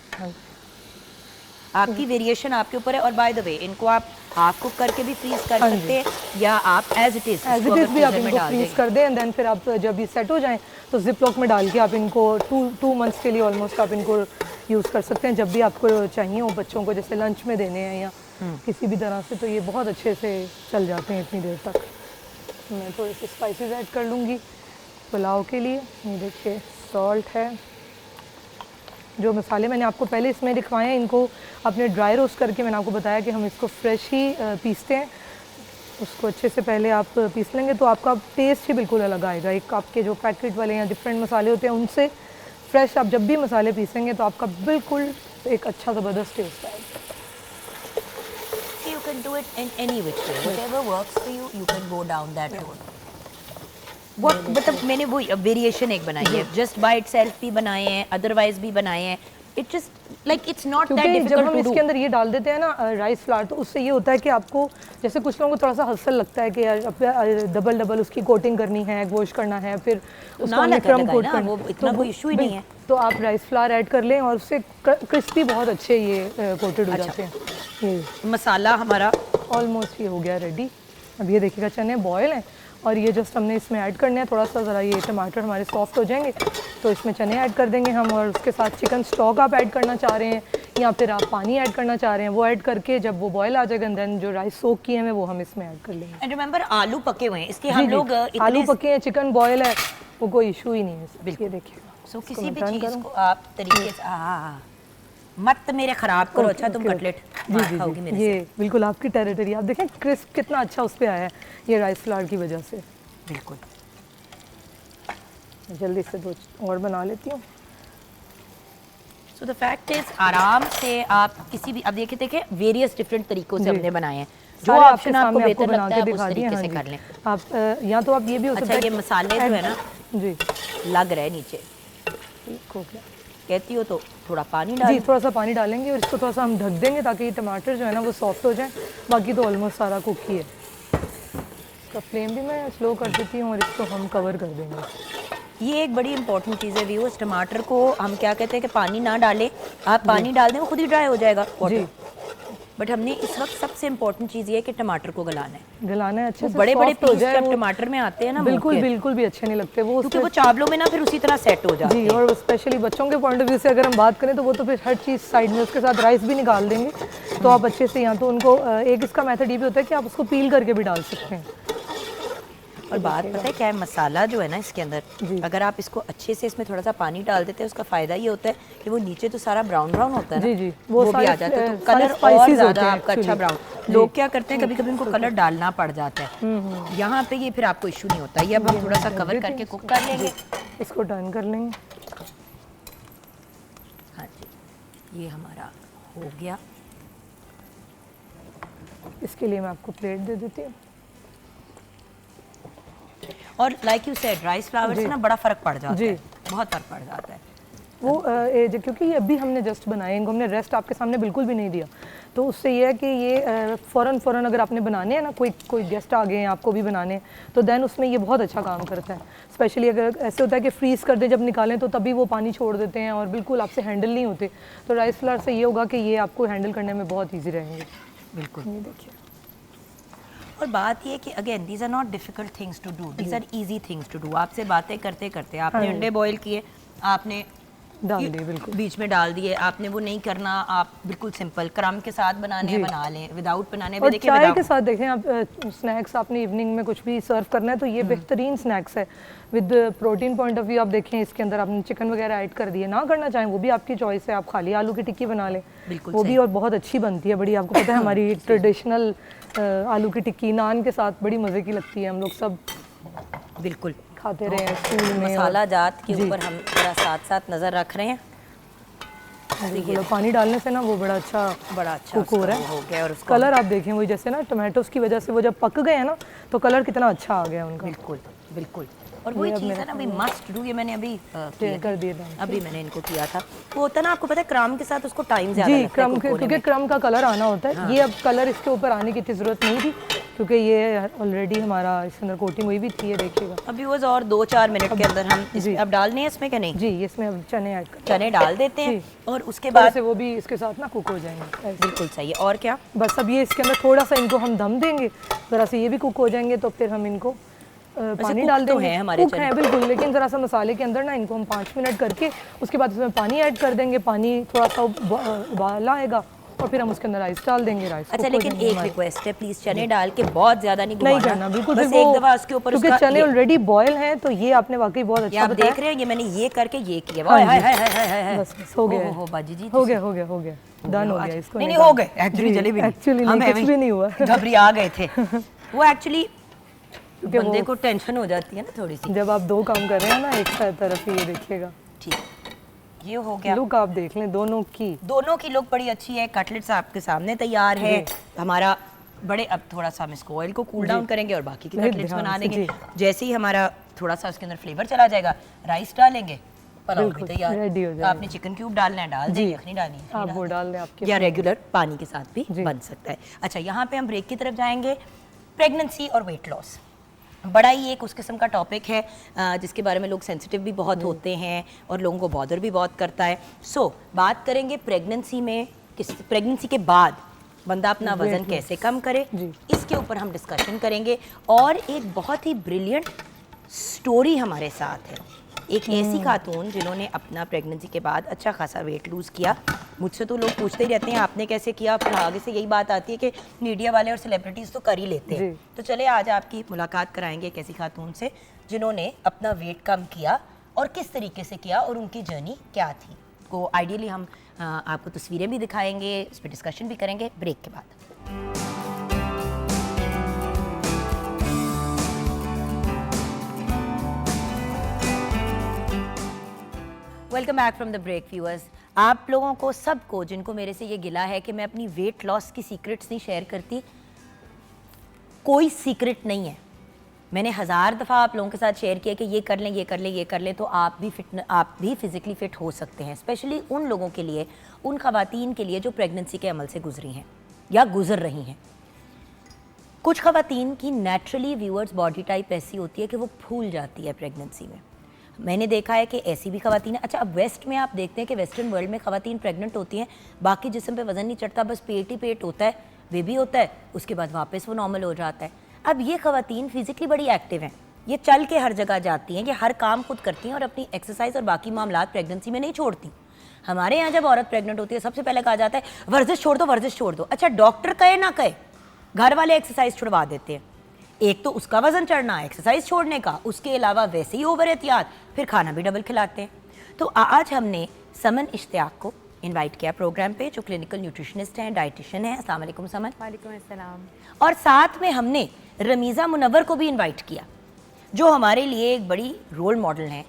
आपकी वेरिएशन आपके ऊपर है। और बाय द वे इनको आप हाफ कुक करके भी फ्रीज कर हाँ जी। सकते हैं, या आप एज इट इज़ भी आप इनको फ्रीज कर दें एंड देन फिर आप जब ये सेट हो जाएं तो जिप लॉक में डाल के आप इनको 2 मंथ्स के लिए ऑलमोस्ट आप इनको यूज़ कर सकते हैं, जब भी आपको चाहिए हो बच्चों को, जैसे लंच में देने हैं या किसी भी तरह से। तो ये बहुत अच्छे से चल जाते हैं इतनी देर तक। मैं थोड़े से स्पाइसेस ऐड कर लूँगी पुलाव के लिए। ये देखिए सॉल्ट है, जो मसाले मैंने आपको पहले इसमें दिखवाए हैं, इनको अपने ड्राई रोस्ट करके मैंने आपको बताया कि हम इसको फ्रेश ही पीसते हैं। उसको अच्छे से पहले आप पीस लेंगे तो आपका टेस्ट ही बिल्कुल अलग आएगा। एक आपके जो पैकेट वाले या डिफरेंट मसाले होते हैं उनसे फ्रेश आप जब भी मसाले पीसेंगे तो आपका बिल्कुल एक अच्छा ज़बरदस्त टेस्ट आएगा। You can do it in any which way, whatever works for you, you can go down that road. What मतलब मैंने वो वेरिएशन एक बनाई है, जस्ट बाय इटसेल्फ भी बनाए हैं, अदरवाइज भी बनाए हैं। It just like it's not that क्योंकि जब डिफिकल्ट हम टू डू। इसके अंदर ये डाल देते हैं ना राइस फ्लावर, तो उससे ये होता है कि आपको, जैसे कुछ लोगों को थोड़ा सा हसल लगता है कि यार डबल उसकी कोटिंग करनी है, एग वॉश करना है, फिर उसको हमने क्रम कोट करना, वो इतना कोई इशू ही नहीं है। तो आप राइस फ्लावर ऐड कर लें और उससे क्रिस्पी बहुत अच्छे ये कोटेड हो जाते हैं। ये मसाला हमारा ऑलमोस्ट ये हो गया रेडी। अब ये देखिएगा चने बॉयल हैं और ये जस्ट हमने इसमें ऐड करने हैं। थोड़ा सा ज़रा ये टमाटर हमारे सॉफ्ट हो जाएंगे तो इसमें चने ऐड कर देंगे हम, और उसके साथ चिकन स्टॉक आप ऐड करना चाह रहे हैं या फिर आप पानी ऐड करना चाह रहे हैं, वो ऐड करके जब वो बॉयल आ जाएगा देन जो राइस सोक किए हैं वो हम इसमें ऐड कर लेंगे। एंड रिमेंबर आलू पके हुए हैं, इसके जी, हम जी, लोग आलू पके हैं, चिकन बॉयल है, वो कोई इशू ही नहीं है। बिल्कुल। ये देखिए सो किसी भी चीज़ को आप तरीके से मत मेरे ख़राब करो। अच्छा तुम कटलेट खाओगी मेरे से। ये बिल्कुल आपकी टेरिटरी। आप देखें क्रिस्प कितना अच्छा उस पर आया है ये राइस फ्लावर की वजह से। बिल्कुल। जल्दी से 2 और बना लेती हूँ। सो द फैक्ट इज आराम से आप किसी भी, अब देखिए वेरियस डिफरेंट तरीकों से जी। हमने बनाए हैं, जो सारे ऑप्शन आपको सामने बेहतर बना लगता के है आप दिखा उस दिए। तरीके हाँ से जी। कर लें। आप या तो आप ये भी हो सकता अच्छा है ये मसाले जो है ना जी लग रहा है नीचे, ठीक हो गया कहती हो तो थोड़ा पानी जी, डाल। थोड़ा सा पानी डालेंगे और इसको थोड़ा सा हम ढक देंगे ताकि ये टमाटर जो है ना वो सॉफ्ट हो जाए। बाकी तो ऑलमोस्ट सारा कुक ही है। इसका फ्लेम भी मैं स्लो कर देती हूँ और इसको हम कवर कर देंगे। ये एक बड़ी इंपॉर्टेंट चीज़ है व्यूअर्स, टमाटर को हम क्या कहते हैं कि पानी ना डालें, आप पानी डाल दें वो खुद ही ड्राई हो जाएगा जी, बट हमने इस वक्त सबसे इम्पोर्टेंट चीज़ ये है कि टमाटर को गलाना है। गलाना है अच्छे से, बड़े बड़े soft हो पीस जाए जब वो, टमाटर में आते हैं ना बिल्कुल बिल्कुल भी अच्छे नहीं लगते वो, क्योंकि वो चावलों में ना फिर उसी तरह सेट हो जाते जी। हैं। और स्पेशली बच्चों के पॉइंट ऑफ व्यू से अगर हम बात करें तो वो तो फिर हर चीज़ साइड में, उसके साथ राइस भी निकाल देंगे। तो आप अच्छे से, या तो उनको एक इसका मेथड ये भी होता है कि आप उसको पील करके भी डाल सकते हैं। और बात पता है क्या है, मसाला जो है ना इसके अंदर, जी। अगर आप इसको अच्छे से इसमें थोड़ा सा पानी डाल देते हैं उसका फ़ायदा ये होता है कि वो नीचे तो सारा ब्राउन ब्राउन होता है ना, जी, जी। वो भी सारे आ जाता है, तो सारे कलर और spices होते ज़्यादा हैं आपका अच्छा actually। ब्राउन। लोग क्या करते हैं कभी कभी उनको कलर डालना पड़ जाता है, यहाँ पे ये फिर आपको इशू नहीं होता। ये अब हम थोड़ा सा कवर करके कुक कर लेंगे। इसको टर्न कर लेंगे। हाँ जी, ये हमारा हो गया। इसके लिए मैं आपको प्लेट दे देती हूँ। और like you said rice flour से ना बड़ा फ़र्क पड़ जाता जी। है, बहुत फ़र्क पड़ जाता है। वो क्योंकि ये अभी हमने जस्ट बनाए, इनको हमने रेस्ट आपके सामने बिल्कुल भी नहीं दिया, तो उससे ये है कि ये फ़ौरन अगर आपने बनाने हैं ना, कोई गेस्ट आ गए हैं आपको भी बनाने, तो देन उसमें ये बहुत अच्छा काम करता है। स्पेशली अगर ऐसे होता है कि फ्रीज़ कर दें जब निकालें तो तभी वो पानी छोड़ देते हैं और बिल्कुल आपसे हैंडल नहीं होते, तो राइस फ्लावर से ये होगा कि ये आपको हैंडल करने में बहुत ईजी रहेंगे। बिल्कुल। ये देखिए, और बात ये है कि again these are not difficult things to do, these are easy things to do. आपसे बातें करते करते आपने अंडे बॉईल किए, आपने डाल दिए बिल्कुल, बीच में डाल दिए, आपने वो नहीं करना, आप बिल्कुल सिंपल क्रम के साथ बनाने हैं बना लें, विदाउट बनाने भी और देखिए चाय के साथ देखें आप, स्नैक्स आपने इवनिंग में कुछ भी सर्व करना है तो ये बेहतरीन स्नैक्स है। With protein point of view आप देखें, इसके अंदर आपने चिकन वगैरह ऐड कर दिए, ना करना चाहें वो भी आपकी चॉइस है, आप खाली आलू की टिक्की बना लें, बिल्कुल वो सही। भी और बहुत अच्छी बनती है, बड़ी, आपको पता है हमारी ट्रेडिशनल आलू की टिक्की नान के साथ बड़ी मज़े की लगती है, हम लोग सब बिल्कुल खाते रहे हैं स्कूल में। मसाला जात के ऊपर हम जरा साथ साथ नज़र रख रहे हैं। बिल्कुल, पानी डालने से ना वो बड़ा अच्छा कुक हो रहा है। हो गया और उसका कलर आप देखें, वही जैसे ना टोमेटोज़ की वजह से वो जब पक गए हैं ना तो कलर कितना अच्छा आ गया उनका। बिल्कुल बिल्कुल। और वही चीज़ है ना, भाई मस्ट डू, ये मैंने अभी कर दिए डाल। अभी मैंने इनको किया था। वो होता है ना, आपको पता है क्रम के साथ उसको टाइम ज़्यादा जी, लगता है क्रम cook के, होने क्योंकि में। क्रम का कलर आना होता है। ये अब कलर इसके ऊपर आने की इतनी ज़रूरत नहीं थी क्योंकि ये ऑलरेडी हमारा इसके अंदर कोटिंग हुई भी थी, ये देखिएगा। अभी वो और 2-4 मिनट के अंदर हम अब डालने हैं इसमें, क्या नहीं? जी, इसमें अब चने ऐड कर, चने डाल देते हैं और उसके थोड़े बाद से वो भी इसके साथ ना कुक हो जाएंगे। बिल्कुल सही है। और क्या, बस अब ये इसके अंदर थोड़ा सा इनको हम दम देंगे, ज़रा से ये भी कुक हो जाएंगे तो फिर हम इनको पानी cook डाल तो देंगे। हैं हमारे कुक हैं बिल्कुल, लेकिन ज़रा सा मसाले के अंदर ना इनको हम 5 मिनट करके उसके बाद उसमें पानी ऐड कर देंगे, पानी थोड़ा सा उबाला आएगा और फिर हम उसके अंदर राइस डाल देंगे। राइस अच्छा लेकिन एक रिक्वेस्ट है, प्लीज चने डाल के बहुत ज्यादा नहीं नहीं घुमाना, करना बिल्कुल, बस फिर एक वो दफा उसके ऊपर क्योंकि उसका चने ऑलरेडी बॉयल हैं तो ये आपने वाकई बहुत ये अच्छा आप बताया। देख रहे हैं, ये मैंने ये करके ये किया। हाँ हाय जी। हाय हाय हाय हाय। बस हो गया, हो बाजी जी, हो गया डन हो गया अच्छा, इसको। नहीं हो गए एक्चुअली, जले भी एक्चुअली नहीं, कुछ भी नहीं हुआ, घबरा गए थे वो एक्चुअली बंदे को टेंशन हो जाती है ना थोड़ी सी जब आप दो काम कर रहे हैं ना एक तरफ, ये देखिएगा। ठीक, ये हो गया। लुक आप देख लें दोनों की लुक बड़ी अच्छी है। कटलेट्स आपके सामने तैयार है हमारा। बड़े अब थोड़ा सा हम इसको ऑयल को कूल डाउन करेंगे और बाकी की कटलेट्स बना देंगे। जैसे ही हमारा थोड़ा सा उसके अंदर फ्लेवर चला जाएगा, राइस डालेंगे, पलाव भी तैयार। रेडी हो जाएगा। आपने चिकन क्यूब डालना है डाल दें, यखनी डालनी है आप वो डाल दें, आपके या रेगुलर पानी के साथ भी बन सकता है। अच्छा, यहाँ पे हम ब्रेक की तरफ जाएंगे। प्रेगनेंसी और वेट लॉस बड़ा ही एक उस किस्म का टॉपिक है जिसके बारे में लोग सेंसिटिव भी बहुत होते हैं और लोगों को बॉदर भी बहुत करता है। सो बात करेंगे प्रेगनेंसी में, प्रेगनेंसी के बाद बंदा अपना वजन कैसे कम करे, इसके ऊपर हम डिस्कशन करेंगे। और एक बहुत ही ब्रिलियंट स्टोरी हमारे साथ है, एक ऐसी खातून जिन्होंने अपना प्रेगनेंसी के बाद अच्छा खासा वेट लूज़ किया। मुझसे तो लोग पूछते ही रहते हैं आपने कैसे किया, फिर आगे से यही बात आती है कि मीडिया वाले और सेलिब्रिटीज़ तो कर ही लेते हैं। तो चले आज आपकी मुलाकात कराएंगे एक ऐसी खातून से जिन्होंने अपना वेट कम किया और किस तरीके से किया और उनकी जर्नी क्या थी। तो आइडियली हम आपको तस्वीरें भी दिखाएंगे, इस पर डिस्कशन भी करेंगे ब्रेक के बाद। Welcome back from the break viewers. आप लोगों को सबको जिनको मेरे से ये गिला है कि मैं अपनी वेट लॉस की सीक्रेट्स नहीं शेयर करती, कोई सीक्रेट नहीं है। मैंने 1000 दफ़ा आप लोगों के साथ शेयर किया कि ये कर लें, ये कर लें, ये कर लें, तो आप भी फिजिकली फिट हो सकते हैं। स्पेशली उन लोगों के लिए, उन खवातीन के लिए जो प्रेगनेंसी के अमल से गुजरी हैं या गुजर रही हैं। कुछ खवातीन की नेचुरली व्यूअर्स बॉडी टाइप ऐसी होती है कि वो फूल जाती है प्रेगनेंसी में। मैंने देखा है कि ऐसी भी खवातीन है। अच्छा, अब वेस्ट में आप देखते हैं कि वेस्टर्न वर्ल्ड में खवातीन प्रेग्नेंट होती हैं, बाकी जिस्म पे वजन नहीं चढ़ता, बस पेट ही पेट होता है, बेबी होता है, उसके बाद वापस वो नॉर्मल हो जाता है। अब ये खवातीन फिजिकली बड़ी एक्टिव हैं, ये चल के हर जगह जाती हैं, ये हर काम खुद करती हैं और अपनी एक्सरसाइज और बाकी मामलात प्रेगनेंसी में नहीं छोड़ती। हमारे यहाँ जब औरत प्रेग्नेंट होती है सबसे पहले कहा जाता है वर्जिश छोड़ दो, वर्जिश छोड़ दो। अच्छा, डॉक्टर कहे ना कहे, घर वाले एक्सरसाइज छुड़वा देते हैं। एक तो उसका वजन चढ़ना, एक्सरसाइज छोड़ने का, उसके अलावा वैसे ही ओवर एहतियात, फिर खाना भी डबल खिलाते हैं। तो आज हमने समन इश्तियाक को इनवाइट किया प्रोग्राम पे, जो क्लिनिकल न्यूट्रिशनिस्ट हैं, डाइटिशियन हैं। अस्सलाम वालेकुम समन। वालेकुम अस्सलाम। और साथ में हमने रमीज़ा मुनव्वर को भी इनवाइट किया, जो हमारे लिए एक बड़ी रोल मॉडल हैं,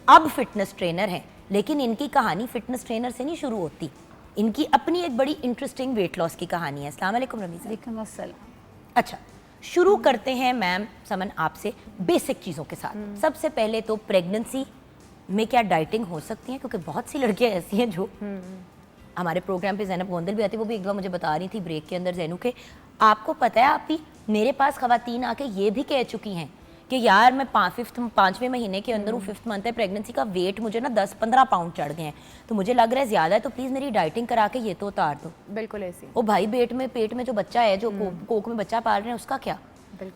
अब फिटनेस ट्रेनर हैं, लेकिन इनकी कहानी फिटनेस ट्रेनर से नहीं शुरू होती, इनकी अपनी एक बड़ी इंटरेस्टिंग वेट लॉस की कहानी है। अस्सलाम वालेकुम रमीज़ा। वालेकुम अस्सलाम। अच्छा, शुरू करते हैं मैम समन आपसे बेसिक चीज़ों के साथ। सबसे पहले तो प्रेगनेंसी में क्या डाइटिंग हो सकती है, क्योंकि बहुत सी लड़कियां ऐसी हैं जो हमारे प्रोग्राम पे ज़ैनब गोंदल भी आती है, वो भी एक बार मुझे बता रही थी ब्रेक के अंदर, ज़ैनू के आपको पता है, आप भी मेरे पास ख़वातीन आके ये भी कह चुकी हैं कि यार मैं 5वें महीने के अंदर हूँ, 5th मंथ है प्रेगनेंसी का, वेट मुझे ना 10-15 पाउंड चढ़ गए हैं, तो मुझे लग रहा है ज़्यादा है, तो प्लीज़ मेरी डाइटिंग करा के ये तो उतार दो। बिल्कुल ऐसे। ओ भाई पेट में जो बच्चा है, जो कोख में बच्चा पाल रहे हैं, उसका क्या?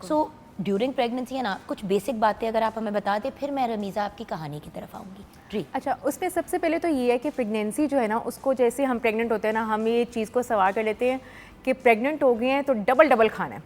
सो ड्यूरिंग प्रेगनेंसी है ना, कुछ बेसिक बातें अगर आप हमें बता दें, फिर मैं रमीज़ा आपकी कहानी की तरफ आऊँगी जी। अच्छा, उसमें सबसे पहले तो ये है कि प्रेगनेंसी जो है ना, उसको जैसे हम प्रेग्नेंट होते हैं ना, हम ये चीज़ को सवार कर लेते हैं कि प्रेग्नेंट हो गए हैं तो डबल खाना है,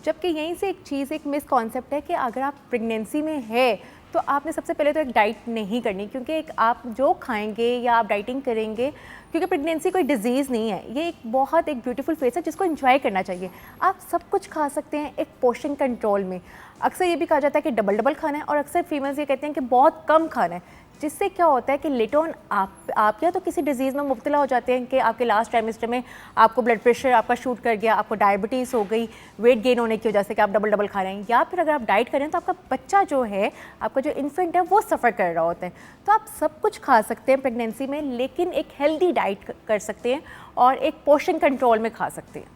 जबकि यहीं से एक चीज़, एक मिस कॉन्सेप्ट है कि अगर आप प्रेगनेंसी में है तो आपने सबसे पहले तो एक डाइट नहीं करनी, क्योंकि एक आप जो खाएंगे या आप डाइटिंग करेंगे, क्योंकि प्रेगनेंसी कोई डिजीज़ नहीं है, ये एक बहुत एक ब्यूटीफुल फेस है जिसको एंजॉय करना चाहिए। आप सब कुछ खा सकते हैं एक पोर्शन कंट्रोल में। अक्सर ये भी कहा जाता है कि डबल खाना है, और अक्सर फीमेल्स ये कहते हैं कि बहुत कम खाना है, जिससे क्या होता है कि लेटर ऑन आप या तो किसी डिजीज़ में मुब्तला हो जाते हैं कि आपके लास्ट ट्राइमेस्टर में आपको ब्लड प्रेशर आपका शूट कर गया, आपको डायबिटीज़ हो गई, वेट गेन होने की वजह से कि आप डबल खा रहे हैं, या फिर अगर आप डाइट करें तो आपका बच्चा जो है, आपका जो इन्फेंट है, वो सफ़र कर रहा होता है। तो आप सब कुछ खा सकते हैं प्रेगनेंसी में, लेकिन एक हेल्दी डाइट कर सकते हैं और एक पोर्शन कंट्रोल में खा सकते हैं।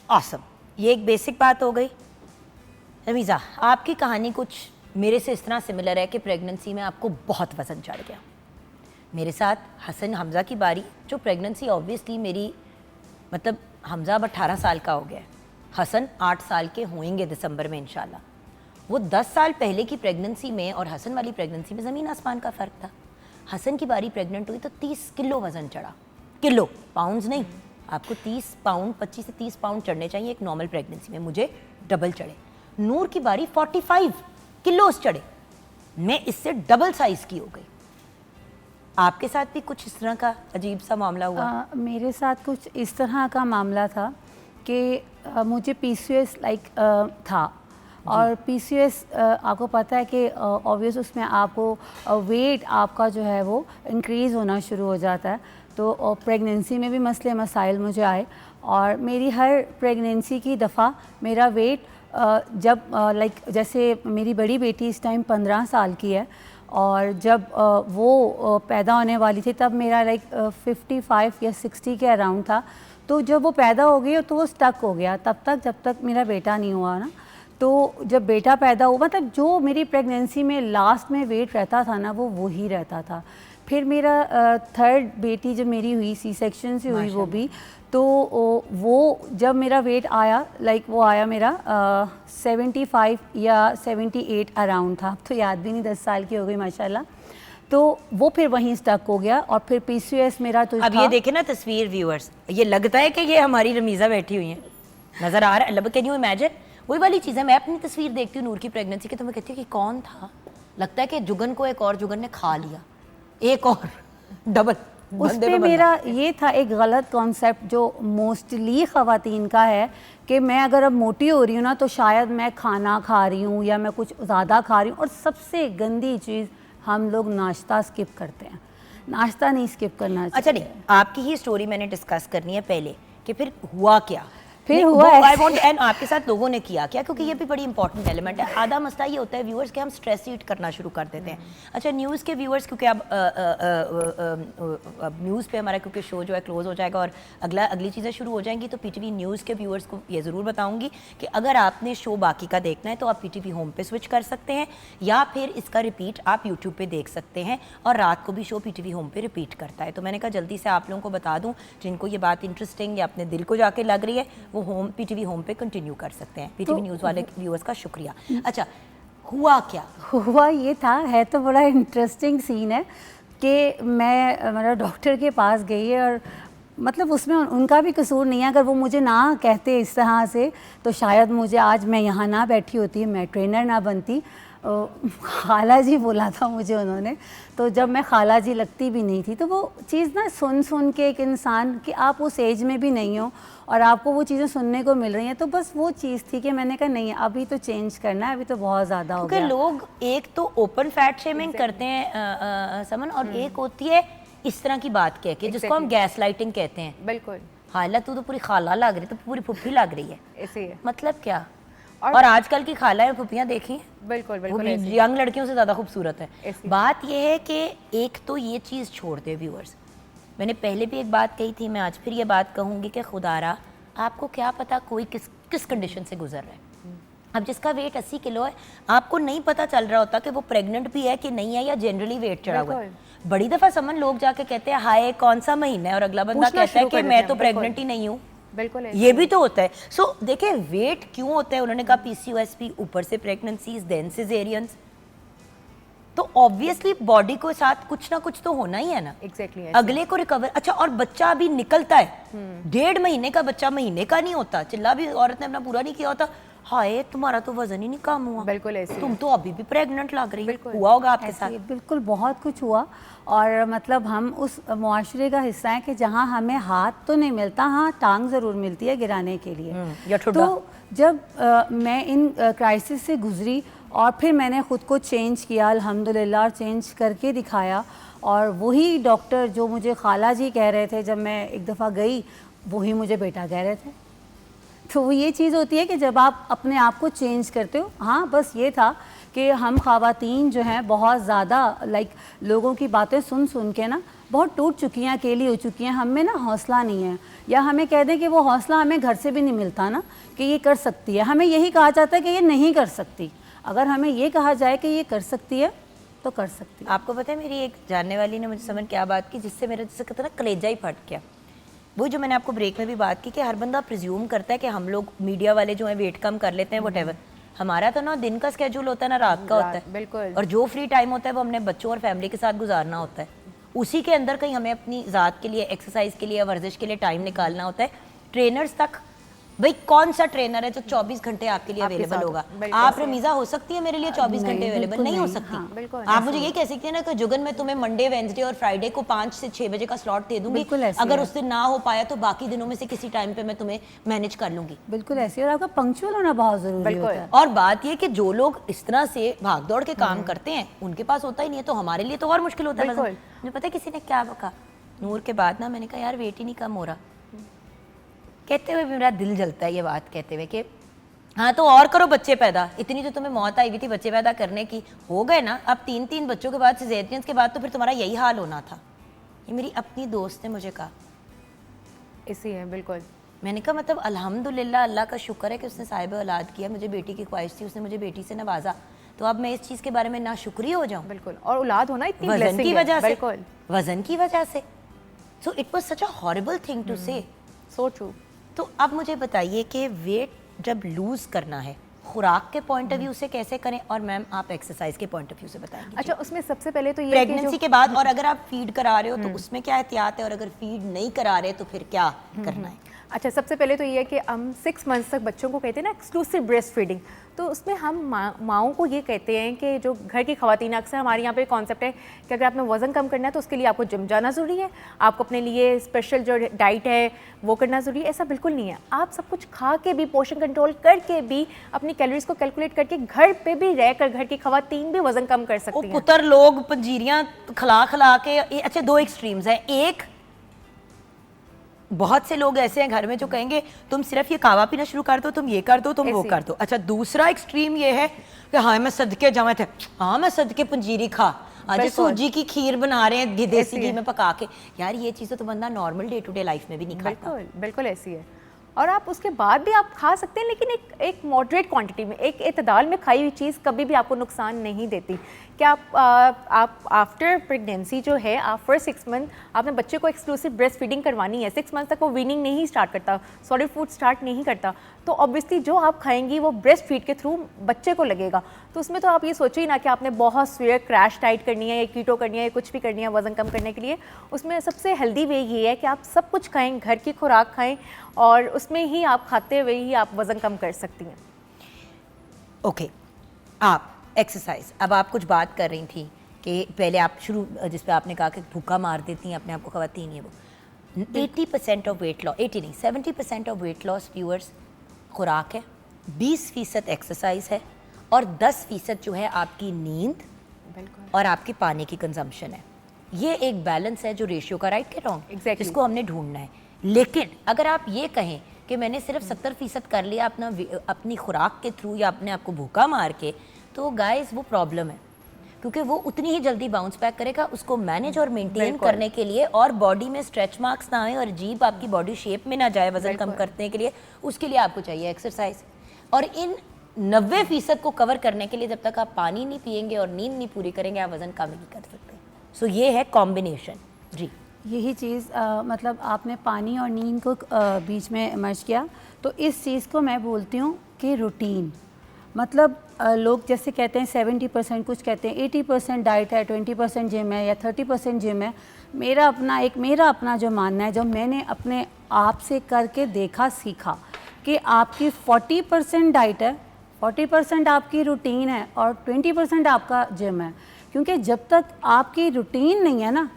ऑसम, ये एक बेसिक बात हो गई। रमीज़ा, आपकी कहानी कुछ मेरे से इस तरह सिमिलर है कि प्रेगनेंसी में आपको बहुत वज़न चढ़ गया। मेरे साथ हसन हमज़ा की बारी, जो प्रेगनेंसी ऑब्वियसली मेरी, मतलब हमज़ा अब 18 साल का हो गया है, हसन 8 साल के होंगे दिसंबर में इंशाल्लाह। वो 10 साल पहले की प्रेगनेंसी में और हसन वाली प्रेगनेंसी में ज़मीन आसमान का फ़र्क था। हसन की बारी प्रेग्नेंट हुई तो 30 किलो वज़न चढ़ा, किलो, पाउंड्स नहीं। आपको 30 पाउंड, 25 से 30 पाउंड चढ़ने चाहिए एक नॉर्मल प्रेगनेंसी में, मुझे डबल चढ़े। नूर की बारी 45 किलोस चढ़े, मैं इससे डबल साइज की हो गई। आपके साथ भी कुछ इस तरह का अजीब सा मामला हुआ? मेरे साथ कुछ इस तरह का मामला था कि मुझे PCOS था, और PCOS आपको पता है कि ऑब्वियस उसमें आपको वेट आपका जो है वो इंक्रीज़ होना शुरू हो जाता है। तो प्रेगनेंसी में भी मसले मसाइल मुझे आए, और मेरी हर प्रेगनेंसी की दफ़ा मेरा वेट जब जैसे मेरी बड़ी बेटी इस टाइम 15 साल की है, और जब वो पैदा होने वाली थी तब मेरा 55 या 60 के अराउंड था। तो जब वो पैदा हो गई तो वो स्टक हो गया जब तक मेरा बेटा नहीं हुआ ना। तो जब बेटा पैदा हुआ, मतलब जो मेरी प्रेगनेंसी में लास्ट में वेट रहता था ना, वो ही रहता था। फिर मेरा थर्ड बेटी जब मेरी हुई, सी सेक्शन से हुई वो भी, तो वो जब मेरा वेट आया, वो आया मेरा 75 या 78 अराउंड था, तो याद भी नहीं, 10 साल की हो गई माशाल्लाह। तो वो फिर वहीं स्टक हो गया, और फिर PCOS मेरा तो अब ये देखे ना तस्वीर व्यूअर्स, ये लगता है कि ये हमारी रमीज़ा बैठी हुई है, नज़र आ रहा है? Can you imagine? वही वाली चीज़ है, मैं अपनी तस्वीर देखती हूँ नूर की प्रेगनेंसी की, तो मैं कहती हूँ कि कौन था, लगता है कि जुगन को एक और जुगन ने खा लिया, एक और डबल। उस पे मेरा ये था एक गलत कॉन्सेप्ट जो मोस्टली ख़वातीन का है कि मैं अगर अब मोटी हो रही हूँ ना, तो शायद मैं खाना खा रही हूँ या मैं कुछ ज़्यादा खा रही हूँ। और सबसे गंदी चीज़, हम लोग नाश्ता स्किप करते हैं, नाश्ता नहीं स्किप करना चाहिए। अच्छा नहीं, आपकी ही स्टोरी मैंने डिस्कस करनी है पहले कि फिर हुआ क्या, फिर हुआ आई वांट एंड आपके साथ लोगों ने किया क्या, क्योंकि ये भी बड़ी इंपॉर्टेंट एलिमेंट है। आधा मसला ये होता है व्यूअर्स कि हम स्ट्रेस ईट करना शुरू कर देते हैं। अच्छा, न्यूज़ के व्यूअर्स, क्योंकि अब न्यूज़ पे हमारा क्योंकि शो जो है क्लोज हो जाएगा और अगली चीज़ें शुरू हो जाएंगी, तो PTV न्यूज़ के व्यूअर्स को ये ज़रूर बताऊंगी कि अगर आपने शो बाकी का देखना है तो आप PTV होम पे स्विच कर सकते हैं, या फिर इसका रिपीट आप यूट्यूब पे देख सकते हैं, और रात को भी शो PTV होम पे रिपीट करता है। तो मैंने कहा जल्दी से आप लोगों को बता दूँ, जिनको ये बात इंटरेस्टिंग या अपने दिल को जाके लग रही है, वो PTV होम पे कंटिन्यू कर सकते हैं। PTV न्यूज़ वाले व्यूअर्स का शुक्रिया। अच्छा, हुआ क्या? हुआ ये था, है तो बड़ा इंटरेस्टिंग सीन है कि मैं मेरा डॉक्टर के पास गई है, और मतलब उसमें उनका भी कसूर नहीं है। अगर वो मुझे ना कहते इस तरह से, तो शायद मुझे आज मैं यहाँ ना बैठी होती, मैं ट्रेनर ना बनती। खाला जी बोला था मुझे उन्होंने, तो जब मैं खाला जी लगती भी नहीं थी, तो वो चीज़ ना सुन के एक इंसान कि आप उस एज में भी नहीं हो और आपको वो चीज़ें सुनने को मिल रही हैं, तो बस वो चीज़ थी कि मैंने कहा नहीं, अभी तो चेंज करना है, अभी तो बहुत ज़्यादा हो गया। क्योंकि लोग एक तो ओपन फैट शेमिंग करते हैं समन, और एक होती है इस तरह की बात कह के, जिसको हम गैस लाइटिंग कहते हैं। बिल्कुल, हालात तू तो पूरी खाला लग रही, तो पूरी फुफ्फी लग रही है, ऐसे ही है। मतलब क्या? और आजकल की खालाएं फुफियां देखी हैं, बिल्कुल वो बिल्कुल भी ऐसे ही। यंग लड़कियों से ज़्यादा खूबसूरत है। ऐसी। बात यह है कि एक तो ये चीज़ छोड़ दे व्यूअर्स, मैंने पहले भी एक बात कही थी, मैं आज फिर ये बात कहूँगी कि खुदारा आपको क्या पता कोई किस कंडीशन से गुजर रहा है। अब जिसका वेट 80 किलो है, आपको नहीं पता चल रहा होता कि वो प्रेग्नेंट भी है कि नहीं है, या जनरली वेट चढ़ा हुआ है। बड़ी दफ़ा समन लोग जाके कहते हैं हाय कौन सा महीना है, और अगला बंदा पूछना कहता है शुरू कि कर मैं देते तो हैं, प्रेग्नेंट ही नहीं हूँ। बिल्कुल ऐसे ये ही। भी तो होता है। सो देखिए वेट क्यों होता है, उन्होंने कहा PCOS, ऊपर से प्रेगनेंसीज, देन सिजेरियंस, तो ऑब्वियसली बॉडी को साथ कुछ ना कुछ तो होना ही है ना। एग्जैक्टली अगले को रिकवर। अच्छा, और बच्चा अभी निकलता है, 1.5 महीने का बच्चा महीने का नहीं होता। चिल्ला भी औरत ने अपना पूरा नहीं किया होता, हाय तुम्हारा तो वजन ही नहीं कम हुआ, बिल्कुल ऐसे ही। तुम तो अभी भी प्रेग्नेंट लग रही बिल्कुल। हुआ होगा आपके ऐसे साथ। ही, बिल्कुल बहुत कुछ हुआ। और मतलब हम उस मुआशरे का हिस्सा है कि जहाँ हमें हाथ तो नहीं मिलता, हाँ टांग ज़रूर मिलती है गिराने के लिए। या ठुड्डा। तो जब मैं इन क्राइसिस से गुजरी और फिर मैंने ख़ुद को चेंज किया अल्हम्दुलिल्लाह, और चेंज करके दिखाया। और वही डॉक्टर जो मुझे खाला जी कह रहे थे जब मैं एक दफ़ा गई, वही मुझे बेटा कह रहे थे। तो वो ये चीज़ होती है कि जब आप अपने आप को चेंज करते हो। हाँ बस ये था कि हम ख़वातीन जो हैं बहुत ज़्यादा लोगों की बातें सुन सुन के ना बहुत टूट चुकी हैं, अकेली हो चुकी हैं। हम में ना हौसला नहीं है, या हमें कह दें कि वो हौसला हमें घर से भी नहीं मिलता ना कि ये कर सकती है। हमें यही कहा जाता है कि ये नहीं कर सकती। अगर हमें ये कहा जाए कि ये कर सकती है तो कर सकती है। आपको पता है मेरी एक जानने वाली ने मुझे समझ क्या बात की, जिससे मेरा जैसे कहते हैं ना कलेजा ही फट गया। वो जो मैंने आपको ब्रेक में भी बात की कि हर बंदा प्रिज्यूम करता है कि हम लोग मीडिया वाले जो हैं वेट कम कर लेते हैं व्हाटएवर। हमारा तो ना दिन का स्केड्यूल होता है ना रात का होता है। बिल्कुल। और जो फ्री टाइम होता है वो हमने बच्चों और फैमिली के साथ गुजारना होता है। उसी के अंदर कहीं हमें अपनी ज़ात के लिए, एक्सरसाइज के लिए, वर्जिश के लिए टाइम निकालना होता है। ट्रेनर्स तक, भाई कौन सा ट्रेनर है जो 24 घंटे आपके लिए अवेलेबल होगा? आप रमीज़ा हो सकती है मेरे लिए 24 घंटे अवेलेबल नहीं हो सकती। हाँ, बिल्कुल आप मुझे ये कह सकती हैं ना कि जुगन मैं तुम्हें मंडे, वेंसडे और फ्राइडे को 5 से 6 बजे का स्लॉट दे दूंगी, बिल्कुल ऐसे अगर है। उस दिन ना हो पाया तो बाकी दिनों में से किसी टाइम पे मैं तुम्हें मैनेज कर लूंगी। बिल्कुल ऐसे। और आपका पंक्चुअल होना बहुत ज़रूरी बिल्कुल। होता है। और बात ये कि जो लोग इस तरह से भाग दौड़ के काम करते हैं उनके पास होता ही नहीं है, तो हमारे लिए तो और मुश्किल होता है। बिल्कुल। मुझे पता है किसी ने क्या कहा नूर के बाद ना, मैंने कहा यार वेट ही नहीं कम हो रहा। कहते हुए भी मेरा दिल जलता है ये बात कहते हुए कि हाँ तो और करो बच्चे पैदा, इतनी जो तुम्हें मौत आई हुई थी बच्चे पैदा करने की, हो गए ना। अब 3 बच्चों के बाद, सिजेरियंस के बाद तो फिर तुम्हारा यही हाल होना था। ये मेरी अपनी दोस्त ने मुझे कहा। इसी है बिल्कुल। मैंने कहा मतलब अल्हम्दुलिल्लाह, अल्लाह का शुक्र है कि उसने साहिब औलाद किया। मुझे बेटी की ख्वाहिश थी, उसने मुझे बेटी से नवाजा, तो अब मैं इस चीज़ के बारे में ना शुक्रिया हो जाऊँ? बिल्कुल। और औलाद होना इतनी वजन blessing की है। वजह से, बिल्कुल। वजन की वजह से। So it was such a horrible thing to say. So true. तो अब मुझे बताइए कि वेट जब लूज करना है, खुराक के पॉइंट ऑफ व्यू से कैसे करें, और मैम आप एक्सरसाइज के पॉइंट ऑफ व्यू से बताएंगे। अच्छा, उसमें सबसे पहले तो ये है कि प्रेगनेंसी जो के बाद, और अगर आप फीड करा रहे हो तो उसमें क्या एहतियात है, और अगर फीड नहीं करा रहे तो फिर क्या करना है? अच्छा, सबसे पहले तो ये है कि हम 6 मंथ्स तक बच्चों को कहते हैं ना एक्सक्लूसिव ब्रेस्ट फीडिंग, तो उसमें हम माओं को ये कहते हैं कि जो घर की खवातीन, अक्सर हमारे यहाँ पे कॉन्सेप्ट है कि अगर आपने वज़न कम करना है तो उसके लिए आपको जिम जाना ज़रूरी है, आपको अपने लिए स्पेशल जो डाइट है वो करना ज़रूरी है। ऐसा बिल्कुल नहीं है। आप सब कुछ खा के भी, पोषण कंट्रोल करके भी, अपनी कैलोरीज को कैलकुलेट करके घर पे भी रहकर घर की खवातीन भी वज़न कम कर ओ सकती हैं। पुत्र लोग पंजीरियां खिला खिला के अच्छा, 2 एक्सट्रीम्स हैं। एक, बहुत से लोग ऐसे हैं घर में जो कहेंगे तुम सिर्फ ये कावा पीना शुरू कर दो, तुम ये कर दो, तुम वो ऐसे। कर दो। अच्छा, दूसरा एक्सट्रीम ये है कि हाँ मैं सदके जमा थे, हाँ मैं सदके पंजीरी खा, आज बिल्कुल। सूजी की खीर बना रहे हैं देसी ऐसी घी है। में पका के। यार ये चीज़ें तो बंदा normal day to day life में भी नहीं खाता। बिल्कुल बिल्कुल ऐसी है। और आप उसके बाद भी आप खा सकते हैं, लेकिन एक मॉडरेट क्वांटिटी में, एक इतदाल में खाई हुई चीज़ कभी भी आपको नुकसान नहीं देती। क्या आप आफ्टर प्रेगनेंसी जो है, आप फर्स्ट 6 मंथ आपने बच्चे को एक्सक्लूसिव ब्रेस्ट फीडिंग करवानी है। 6 मंथ तक वो वीनिंग नहीं स्टार्ट करता, सॉलिड फूड स्टार्ट नहीं करता, तो ऑब्वियसली जो आप खाएंगी वो ब्रेस्ट फीड के थ्रू बच्चे को लगेगा। तो उसमें तो आप ये सोचो ही ना कि आपने बहुत सवेरे क्रैश डाइट करनी है या कीटो करनी है या कुछ भी करनी है वज़न कम करने के लिए। उसमें सबसे हेल्दी वे ये है कि आप सब कुछ खाएं, घर की खुराक खाएं, और उसमें ही आप खाते हुए ही आप वज़न कम कर सकती हैं। ओके, आप एक्सरसाइज, अब आप कुछ बात कर रही थी कि पहले आप शुरू जिस पे आपने कहा कि भूखा मार देती हैं अपने आप को खवातीन, ये वो 80% ऑफ वेट लॉस, 80 नहीं 70% ऑफ वेट लॉस व्यूअर्स खुराक है, 20% एक्सरसाइज है, और 10% जो है आपकी नींद बिल्कुल। और आपकी पानी की कंजम्पशन है। ये एक बैलेंस है जो रेशियो का, राइट के रॉन्ग, Exactly. जिसको हमने ढूंढना है। लेकिन अगर आप ये कहें कि मैंने सिर्फ 70% कर लिया अपनी खुराक के थ्रू या अपने आप को भूखा मार के, तो गाइस वो प्रॉब्लम है, क्योंकि वो उतनी ही जल्दी बाउंस बैक करेगा। उसको मैनेज और मेंटेन करने के लिए और बॉडी में स्ट्रेच मार्क्स ना आए और अजीब आपकी बॉडी शेप में ना जाए वजन कम करने के लिए, उसके लिए आपको चाहिए एक्सरसाइज। और इन 90% को कवर करने के लिए जब तक आप पानी नहीं पिएंगे और नींद नहीं पूरी करेंगे, आप वजन कम नहीं कर सकते। सो ये है कॉम्बिनेशन जी। यही चीज़ मतलब आपने पानी और नींद को बीच में मर्ज किया, तो इस चीज़ को मैं बोलती हूँ कि रूटीन। मतलब लोग जैसे कहते हैं 70%, कुछ कहते हैं 80% डाइट है, 20% जिम है या 30% जिम है। मेरा अपना जो मानना है, जो मैंने अपने आप से करके देखा सीखा, कि आपकी 40% डाइट है, 40% आपकी रूटीन है और 20% आपका जिम है। क्योंकि जब तक आपकी रूटीन नहीं है ना,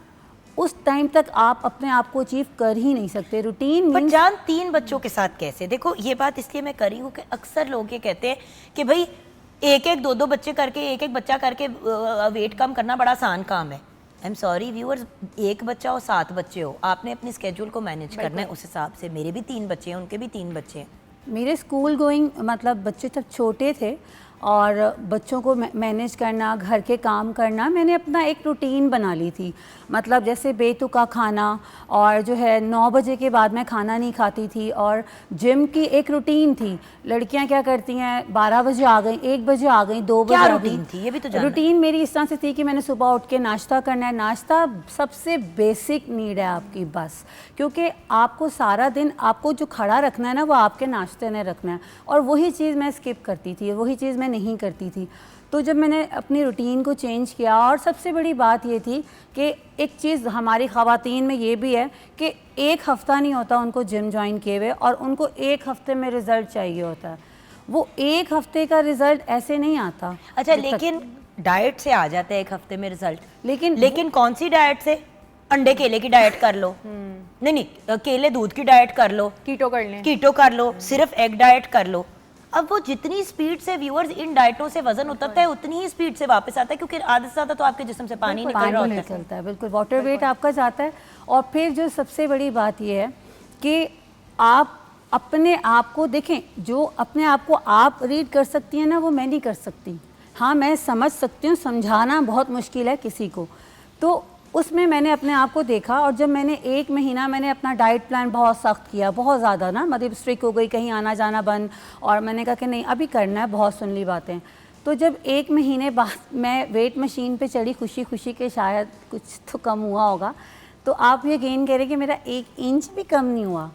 उस टाइम तक आप अपने आप को अचीव कर ही नहीं सकते। रूटीन पर जान 3 बच्चों के साथ कैसे? देखो ये बात इसलिए मैं करी हूँ कि अक्सर लोग ये कहते हैं कि भाई एक 2 बच्चे करके, एक बच्चा करके वेट कम करना बड़ा आसान काम है। आई एम सॉरी व्यूअर्स, 1 बच्चा हो 7 बच्चे हो, आपने अपनी स्केड्यूल को मैनेज करना है उस हिसाब से। मेरे भी 3 बच्चे हैं, उनके भी 3 बच्चे हैं। मेरे स्कूल गोइंग मतलब बच्चे जब छोटे थे और बच्चों को मैनेज करना, घर के काम करना, मैंने अपना एक रूटीन बना ली थी। मतलब जैसे बेतुका खाना, और जो है 9 बजे के बाद मैं खाना नहीं खाती थी, और जिम की एक रूटीन थी। लड़कियां क्या करती हैं, 12 बजे आ गई, 1 बजे आ गई, 2 बजे आ गई। रूटीन थी ये भी तो जानना है। रूटीन मेरी इस तरह से थी कि मैंने सुबह उठ के नाश्ता करना है। नाश्ता सबसे बेसिक नीड है आपकी, बस, क्योंकि आपको सारा दिन आपको जो खड़ा रखना है ना, वो आपके नाश्ते ने रखना है। और वही चीज़ मैं स्किप करती थी, वही चीज़ मैं नहीं करती थी। तो जब मैंने अपनी रूटीन को चेंज किया, और सबसे बड़ी बात ये थी कि एक चीज़ हमारी ख़वातीन में ये भी है कि 1 हफ़्ता नहीं होता उनको जिम ज्वाइन किए हुए, और उनको 1 हफ़्ते में रिज़ल्ट चाहिए होता है। वो 1 हफ़्ते का रिज़ल्ट ऐसे नहीं आता। अच्छा, लेकिन डाइट से आ जाता है 1 हफ्ते में रिजल्ट। लेकिन कौन सी डाइट से? अंडे केले की डाइट कर लो, नहीं केले दूध की डाइट कर लो, कीटो कर लें, कीटो कर लो, सिर्फ एग डाइट कर लो। अब वो जितनी स्पीड से व्यूअर्स इन डाइटों से वजन उतरता है, उतनी ही स्पीड से वापस आता है, क्योंकि आधे से ज़्यादा तो आपके जिस्म से पानी निकल रहा होता है। है, बिल्कुल वाटर वेट आपका जाता है। और फिर जो सबसे बड़ी बात ये है कि आप अपने आप को देखें, जो अपने आप को आप रीड कर सकती हैं ना, वो मैं नहीं कर सकती। हाँ, मैं समझ सकती हूँ, समझाना बहुत मुश्किल है किसी को। तो उसमें मैंने अपने आप को देखा, और जब मैंने 1 महीना मैंने अपना डाइट प्लान बहुत सख्त किया, बहुत ज़्यादा ना, मतलब स्ट्रिक्ट हो गई, कहीं आना जाना बंद, और मैंने कहा कि नहीं अभी करना है, बहुत सुन ली बातें। तो जब 1 महीने बाद मैं वेट मशीन पे चढ़ी, खुशी खुशी के शायद कुछ तो कम हुआ होगा, तो आप ये गेन करें कि मेरा 1 इंच भी कम नहीं हुआ।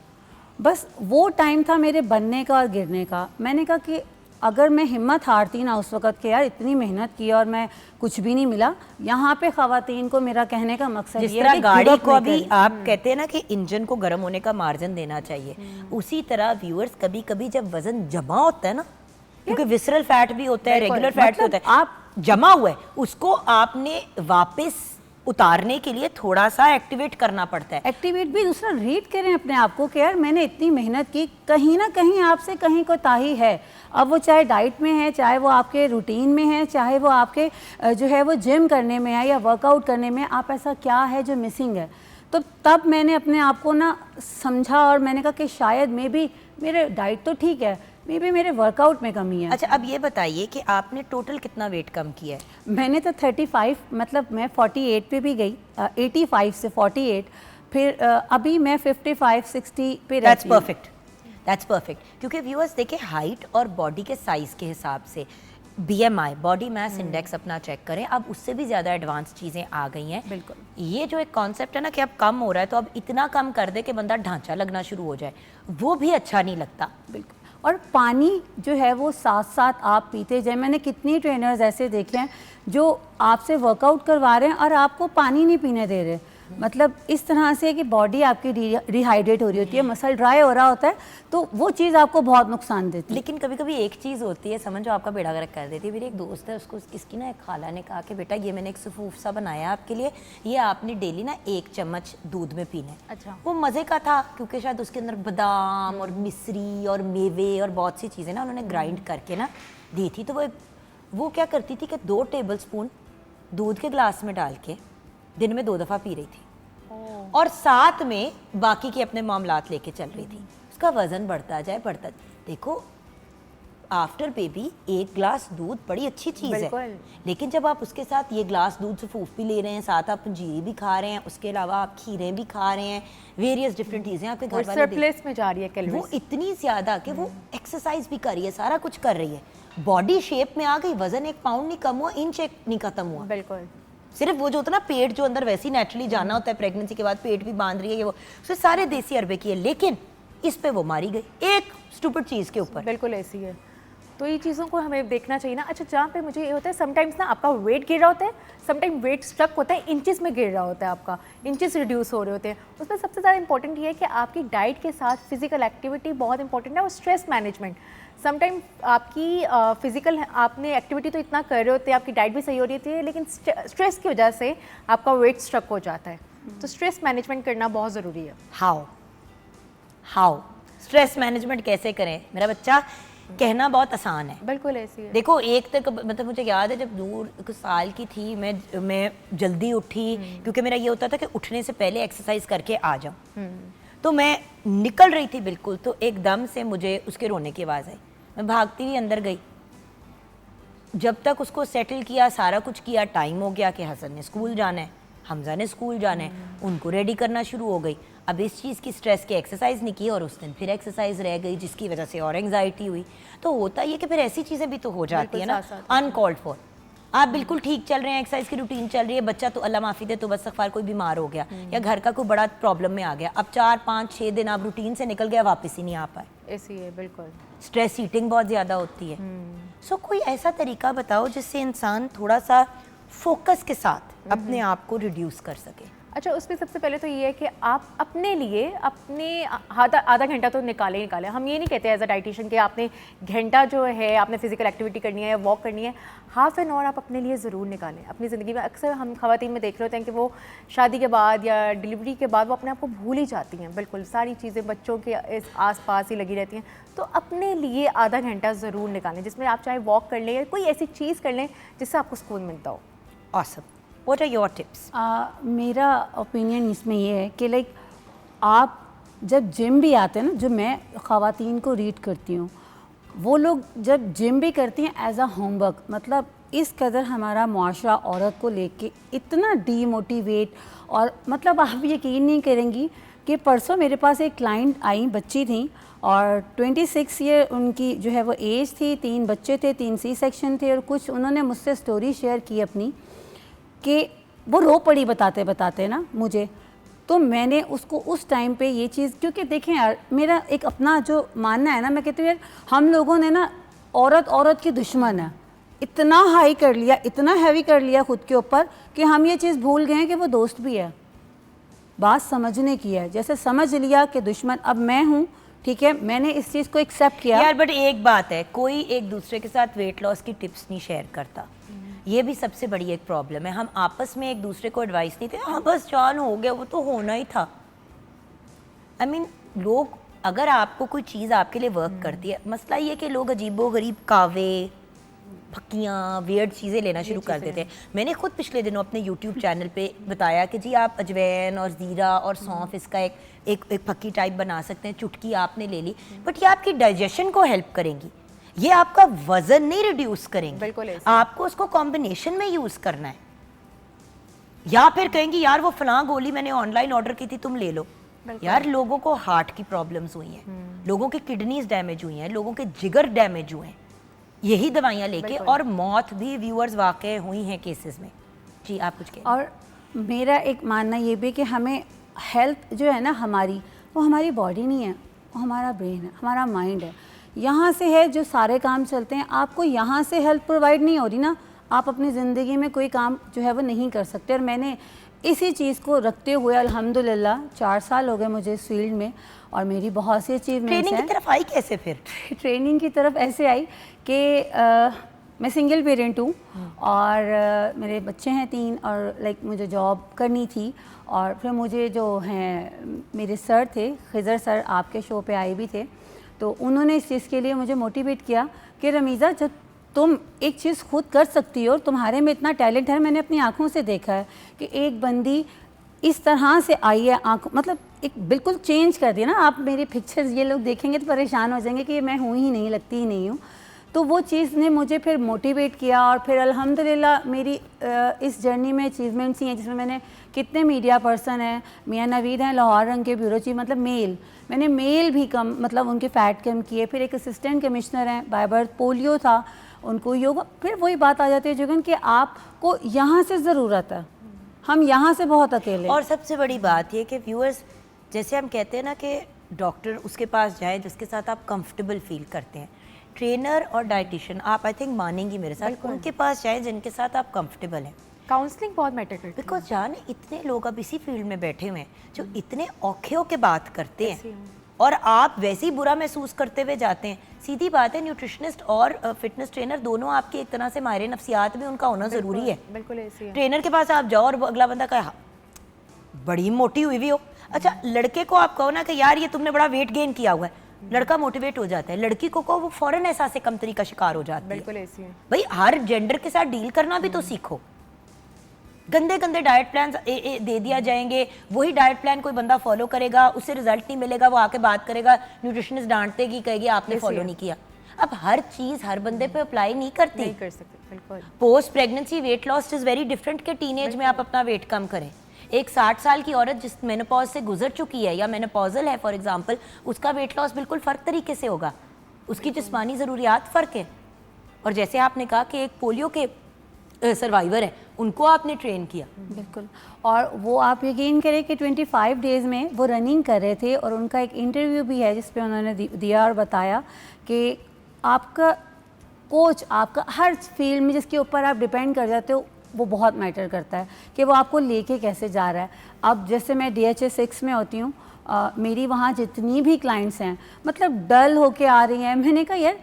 बस वो टाइम था मेरे बनने का और गिरने का। मैंने कहा कि अगर मैं हिम्मत हारती ना उस वक़्त के, यार इतनी मेहनत की और मैं कुछ भी नहीं मिला। यहाँ पे ख़वातीन को मेरा कहने का मकसद जिस ये तरह है कि गाड़ी गिव को अप अभी नहीं करनी। आप कहते हैं ना कि इंजन को गर्म होने का मार्जिन देना चाहिए, उसी तरह व्यूअर्स कभी कभी जब वजन जमा होता है ना, क्योंकि विसरल फैट भी होता है, रेगुलर फैट भी होता है, आप जमा हुआ है उसको आपने वापस उतारने के लिए थोड़ा सा एक्टिवेट करना पड़ता है। एक्टिवेट भी, दूसरा रीड करें अपने आप को कि यार मैंने इतनी मेहनत की, कहीं ना कहीं आपसे कहीं कोताही है। अब वो चाहे डाइट में है, चाहे वो आपके रूटीन में है, चाहे वो आपके जो है वो जिम करने में है या वर्कआउट करने में, आप ऐसा क्या है जो मिसिंग है। तो तब मैंने अपने आप को ना समझा, और मैंने कहा कि शायद मे बी मेरे डाइट तो ठीक है, मे बी मेरे वर्कआउट में कमी है। अच्छा, अब ये बताइए कि आपने टोटल कितना वेट कम किया है? मैंने तो 35, मतलब मैं 48 पे भी गई, 85 से 48, फिर अभी मैं 55-60 पे रहती हूँ। That's perfect. क्योंकि व्यूअर्स देखिए, हाइट और बॉडी के साइज़ के हिसाब से BMI, बॉडी मास इंडेक्स अपना चेक करें। अब उससे भी ज़्यादा एडवांस चीज़ें आ गई हैं। बिल्कुल। ये जो एक कॉन्सेप्ट है ना कि अब कम हो रहा है, तो अब इतना कम कर दे कि बंदा ढांचा लगना शुरू हो जाए, वो भी अच्छा नहीं लगता। बिल्कुल। और पानी जो है वो साथ साथ आप पीते जाए। मैंने कितनी ट्रेनर्स ऐसे देखे हैं जो आपसे वर्कआउट करवा रहे हैं और आपको पानी नहीं पीने दे रहे। मतलब इस तरह से कि बॉडी आपकी डिहाइड्रेट हो रही होती है, मसल ड्राई हो रहा होता है, तो वो चीज़ आपको बहुत नुकसान देती है। लेकिन कभी कभी एक चीज़ होती है, समझ जो आपका बेड़ा गर्क कर देती है। मेरी एक दोस्त है, उसको इसकी ना एक खाला ने कहा कि बेटा ये मैंने एक सफूफ सा बनाया आपके लिए, ये आपने डेली ना 1 चम्मच दूध में पीना है। अच्छा। वो मज़े का था, क्योंकि शायद उसके अंदर बादाम और मिश्री और मेवे और बहुत सी चीज़ें ना उन्होंने ग्राइंड करके ना दी थी। तो वो क्या करती थी कि 2 टेबल स्पून दूध के ग्लास में डाल के दिन में 2 दफ़ा पी रही थी, और साथ में बाकी के अपने मामलात लेके चल रही थी। उसका वज़न बढ़ता जाए देखो आफ्टर बेबी एक ग्लास दूध बड़ी अच्छी चीज़ है, बिल्कुल। लेकिन जब आप उसके साथ ये ग्लास दूध से फूफ भी ले रहे हैं, साथ आप पंजीरी भी खा रहे हैं, उसके अलावा आप खीरें भी खा रहे हैं, वेरियस डिफरेंट चीज़ें आपके घर और वाले सरप्लस में जा रही है वो कैलोरीज। इतनी ज़्यादा कि वो एक्सरसाइज भी कर रही है, सारा कुछ कर रही है, बॉडी शेप में आ गई, वजन 1 पाउंड नहीं कम हुआ, इंच 1 नहीं खत्म हुआ। बिल्कुल। सिर्फ वो जो होता है ना पेट जो अंदर वैसे ही नेचुरली जाना होता है, प्रेगनेंसी के बाद पेट भी बांध रही है, ये वो उससे सारे देसी अरबे की है, लेकिन इस पे वो मारी गई एक स्टूपिड चीज़ के ऊपर। बिल्कुल ऐसी है। तो ये चीज़ों को हमें देखना चाहिए ना। अच्छा, जहाँ पे मुझे ये होता है समटाइम्स ना आपका वेट गिर रहा होता है, समटाइम वेट स्ट्रक होता है, इंचेस में गिर रहा होता है, आपका इंचेस रिड्यूस हो रहे होते हैं। उसमें सबसे ज़्यादा इंपॉर्टेंट ये है कि आपकी डाइट के साथ फिजिकल एक्टिविटी बहुत इंपॉर्टेंट है, और स्ट्रेस मैनेजमेंट। समटाइम आपकी फिजिकल आपने एक्टिविटी तो इतना कर रहे होते हैं, आपकी डाइट भी सही हो रही होती है, लेकिन स्ट्रेस की वजह से आपका वेट स्ट्रक हो जाता है। तो स्ट्रेस मैनेजमेंट करना बहुत ज़रूरी है। हाउ स्ट्रेस मैनेजमेंट कैसे करें? मेरा बच्चा कहना बहुत आसान है, बिल्कुल ऐसी है। देखो एक तक मतलब मुझे याद है जब दूर कुछ साल की थी, मैं जल्दी उठी, क्योंकि मेरा ये होता था कि उठने से पहले एक्सरसाइज करके आ जाऊँ। तो मैं निकल रही थी बिल्कुल, तो एकदम से मुझे उसके रोने की आवाज़ आई, मैं भागती हुई अंदर गई। जब तक उसको सेटल किया, सारा कुछ किया, टाइम हो गया कि हसन ने स्कूल जाना है, हमजा ने स्कूल जाना है, उनको रेडी करना शुरू हो गई। अब इस चीज़ की स्ट्रेस की एक्सरसाइज नहीं की, और उस दिन फिर एक्सरसाइज रह गई, जिसकी वजह से और एंग्जाइटी हुई। तो होता ये कि फिर ऐसी चीज़ें भी तो हो जाती है ना अनकॉल्ड फॉर। आप बिल्कुल ठीक चल रहे हैं, एक्सरसाइज की रूटीन चल रही है, बच्चा तो अल्लाह माफ़ी दे तो बस सफ़ार कोई बीमार हो गया या घर का कोई बड़ा प्रॉब्लम में आ गया, अब 4, 5, 6 दिन आप रूटीन से निकल गया, वापस ही नहीं आ पाए। ऐसी है बिल्कुल। स्ट्रेस ईटिंग बहुत ज़्यादा होती है। सो कोई ऐसा तरीका बताओ जिससे इंसान थोड़ा सा फोकस के साथ अपने आप को रिड्यूस कर सके। अच्छा, उसमें सबसे पहले तो ये है कि आप अपने लिए अपने आधा घंटा तो निकालें। हम ये नहीं कहते एज अ डाइटिशियन कि आपने घंटा जो है आपने फिजिकल एक्टिविटी करनी है, वॉक करनी है, हाफ एन आवर आप अपने लिए ज़रूर निकालें अपनी ज़िंदगी में। अक्सर हम ख़वातीन में देख रहे होते हैं कि वो शादी के बाद या डिलीवरी के बाद वो अपने आप को भूल ही जाती हैं, बिल्कुल सारी चीज़ें बच्चों के आस पास ही लगी रहती हैं। तो अपने लिए आधा घंटा ज़रूर निकालें, जिसमें आप चाहे वॉक कर लें या कोई ऐसी चीज़ कर लें जिससे आपको सुकून मिलता हो। Awesome. What are your tips? मेरा ओपिनियन इसमें ये है कि लाइक आप जब जिम भी आते हैं ना, जो मैं ख़वातीन को रीड करती हूँ, वो लोग जब जिम भी करती हैं एज अ होमवर्क, मतलब इस कदर हमारा मुआशरा औरत को लेके इतना डीमोटिवेट, और मतलब आप यकीन नहीं करेंगी कि परसों मेरे पास एक क्लाइंट आई, बच्ची थी और 26 ईयर उनकी जो है वो एज थी, 3 बच्चे थे, 3 सी सेक्शन थे, और कुछ उन्होंने मुझसे स्टोरी शेयर की अपनी कि वो रो पड़ी बताते बताते ना मुझे। तो मैंने उसको उस टाइम पे ये चीज़, क्योंकि देखें यार मेरा एक अपना जो मानना है ना, मैं कहती हूँ यार हम लोगों ने ना औरत की दुश्मन है, इतना हाई कर लिया, इतना हैवी कर लिया खुद के ऊपर कि हम ये चीज़ भूल गए हैं कि वो दोस्त भी है। बात समझने की है, जैसे समझ लिया कि दुश्मन अब मैं हूँ, ठीक है, मैंने इस चीज़ को एक्सेप्ट किया। यार बट एक बात है, कोई एक दूसरे के साथ वेट लॉस की टिप्स नहीं शेयर करता, ये भी सबसे बड़ी एक प्रॉब्लम है। हम आपस में एक दूसरे को एडवाइस नहीं देते, हाँ बस जान हो गया, वो तो होना ही था। आई मीन लोग, अगर आपको कोई चीज़ आपके लिए वर्क करती है, मसला ये कि लोग अजीबो गरीब कावे, फक्कियाँ, वियर्ड चीज़ें लेना शुरू कर देते हैं। मैंने खुद पिछले दिनों अपने यूट्यूब चैनल पे बताया कि जी आप अजवैन और ज़ीरा और सौंफ इसका एक फक्की टाइप बना सकते हैं, चुटकी आपने ले ली, बट ये आपकी डाइजेशन को हेल्प करेंगी, ये आपका वजन नहीं रिड्यूस करेंगे, बिल्कुल ऐसे। आपको उसको कॉम्बिनेशन में यूज करना है। या फिर कहेंगी यार वो फलां गोली मैंने ऑनलाइन ऑर्डर की थी, तुम ले लो। यार लोगों को हार्ट की प्रॉब्लम्स हुई हैं, लोगों के किडनीज डैमेज हुई हैं, लोगों के जिगर डैमेज हुए हैं यही दवाइयाँ लेके, और मौत भी व्यूअर्स वाकई हुई हैं केसेस में। जी आप कुछ कहें। और मेरा एक मानना ये भी कि हमें हेल्थ जो है ना हमारी, वो हमारी बॉडी नहीं है, वो हमारा ब्रेन है, हमारा माइंड है, यहाँ से है जो सारे काम चलते हैं। आपको यहाँ से हेल्थ प्रोवाइड नहीं हो रही ना, आप अपनी ज़िंदगी में कोई काम जो है वो नहीं कर सकते। और मैंने इसी चीज़ को रखते हुए अल्हम्दुलिल्लाह 4 साल हो गए मुझे इस फील्ड में, और मेरी बहुत सी अचीवमेंट्स हैं। ट्रेनिंग की तरफ आई कैसे फिर? ट्रेनिंग की तरफ ऐसे आई कि मैं सिंगल पेरेंट हूँ और मेरे बच्चे हैं 3, और लाइक मुझे जॉब करनी थी। और फिर मुझे जो हैं मेरे सर थे, खिज़र सर आपके शो पे आए भी थे, तो उन्होंने इस चीज़ के लिए मुझे मोटिवेट किया कि रमीज़ा जब तुम एक चीज़ खुद कर सकती हो, तुम्हारे में इतना टैलेंट है। मैंने अपनी आँखों से देखा है कि एक बंदी इस तरह से आई है आँख, मतलब एक बिल्कुल चेंज कर दिया ना। आप मेरे पिक्चर्स ये लोग देखेंगे तो परेशान हो जाएंगे कि मैं हूँ ही नहीं, लगती ही नहीं हूँ। तो वो चीज़ ने मुझे फिर मोटिवेट किया और फिर अल्हम्दुलिल्लाह मेरी इस जर्नी में अचीवमेंट्स ही हैं, जिसमें मैंने कितने मीडिया पर्सन हैं, मियाँ नवीद हैं लाहौर रंग के ब्यूरो चीफ, मतलब मेल, मैंने मेल भी कम, मतलब उनके फ़ैट कम किए। फिर एक असिस्टेंट कमिश्नर हैं, बाय बर्थ पोलियो था, उनको योगा। फिर वही बात आ जाती है जुगन कि आपको यहाँ से ज़रूरत है, हम यहाँ से बहुत अकेले। और सबसे बड़ी बात ये कि व्यूअर्स, जैसे हम कहते हैं ना कि डॉक्टर उसके पास जाए जिसके साथ आप कंफर्टेबल फील करते हैं, ट्रेनर और डाइटिशियन, आप आई थिंक मानेंगी मेरे साथ, उनके पास जाए जिनके साथ आप कंफर्टेबल हैं। काउंसलिंग बहुत मैटर करती है, बिकॉज जान इतने लोग अब इसी फील्ड में बैठे हुए हैं जो इतने औखे होके बात करते हैं और आप वैसे ही बुरा महसूस करते हुए जाते हैं। सीधी बात है, न्यूट्रिशनिस्ट और फिटनेस ट्रेनर दोनों आपकी एक तरह से माहिर नफ्सियात में उनका होना ज़रूरी है। बिल्कुल ऐसी है। ट्रेनर के पास आप जाओ और अगला बंदा कहे बड़ी मोटी हुई भी हो, अच्छा लड़के को आप कहो ना कि यार ये तुमने बड़ा वेट गेन किया हुआ है, लड़का मोटिवेट हो जाता है। लड़की को कहो वो फौरन एहसास कमतरी का शिकार हो जाती है। बिल्कुल ऐसी है। भाई हर जेंडर के साथ डील करना भी तो सीखो। गंदे गंदे डाइट प्लान दे दिया जाएंगे, वही डाइट प्लान कोई बंदा फॉलो करेगा, उससे रिजल्ट नहीं मिलेगा, वो आके बात करेगा, न्यूट्रिशनिस्ट डांटतेगी, कहेगी आपने फॉलो नहीं किया। अब हर चीज हर बंदे पे अप्लाई नहीं करती, नहीं कर सकते। बिल्कुल। Post pregnancy weight loss is very different के टीनेज में आप अपना वेट कम करें। एक 60 साल की औरत जिस मेनोपॉज से गुजर चुकी है या मेनोपॉजल है फॉर एग्जांपल, उसका वेट लॉस बिल्कुल फ़र्क तरीके से होगा, उसकी जिस्मानी ज़रूरियात फ़र्क है। और जैसे आपने कहा कि एक पोलियो के सर्वाइवर है, उनको आपने ट्रेन किया। बिल्कुल। और वो आप यकीन करें कि 25 डेज़ में वो रनिंग कर रहे थे और उनका एक इंटरव्यू भी है जिस पे उन्होंने दिया और बताया कि आपका कोच, आपका हर फील्ड में जिसके ऊपर आप डिपेंड कर जाते हो, वो बहुत मैटर करता है कि वो आपको लेके कैसे जा रहा है। अब जैसे मैं DHA 6 में होती हूँ, मेरी वहाँ जितनी भी क्लाइंट्स हैं मतलब डल होके आ रही हैं। मैंने कहा यार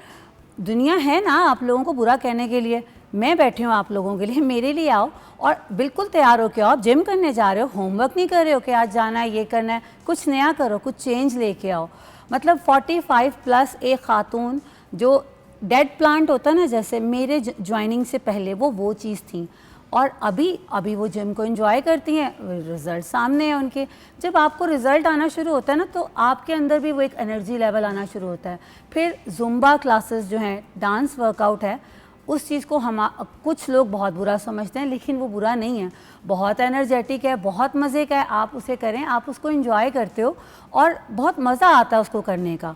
दुनिया है ना आप लोगों को बुरा कहने के लिए, मैं बैठी हूँ आप लोगों के लिए, मेरे लिए आओ और बिल्कुल तैयार हो के आओ। आप जिम करने जा रहे हो, होमवर्क नहीं कर रहे हो कि आज जाना है, ये करना है, कुछ नया करो, कुछ चेंज लेके आओ। मतलब 45+ एक खातून जो डेड प्लांट होता है ना, जैसे मेरे ज्वाइनिंग से पहले वो चीज़ थी, और अभी वो जिम को एंजॉय करती हैं, रिज़ल्ट सामने है उनके। जब आपको रिज़ल्ट आना शुरू होता है ना, तो आपके अंदर भी वो एक एनर्जी लेवल आना शुरू होता है। फिर जुम्बा क्लासेस जो हैं, डांस वर्कआउट है, उस चीज़ को हम कुछ लोग बहुत बुरा समझते हैं, लेकिन वो बुरा नहीं है, बहुत एनर्जेटिक है, बहुत मज़े का है। आप उसे करें, आप उसको एंजॉय करते हो और बहुत मज़ा आता है उसको करने का।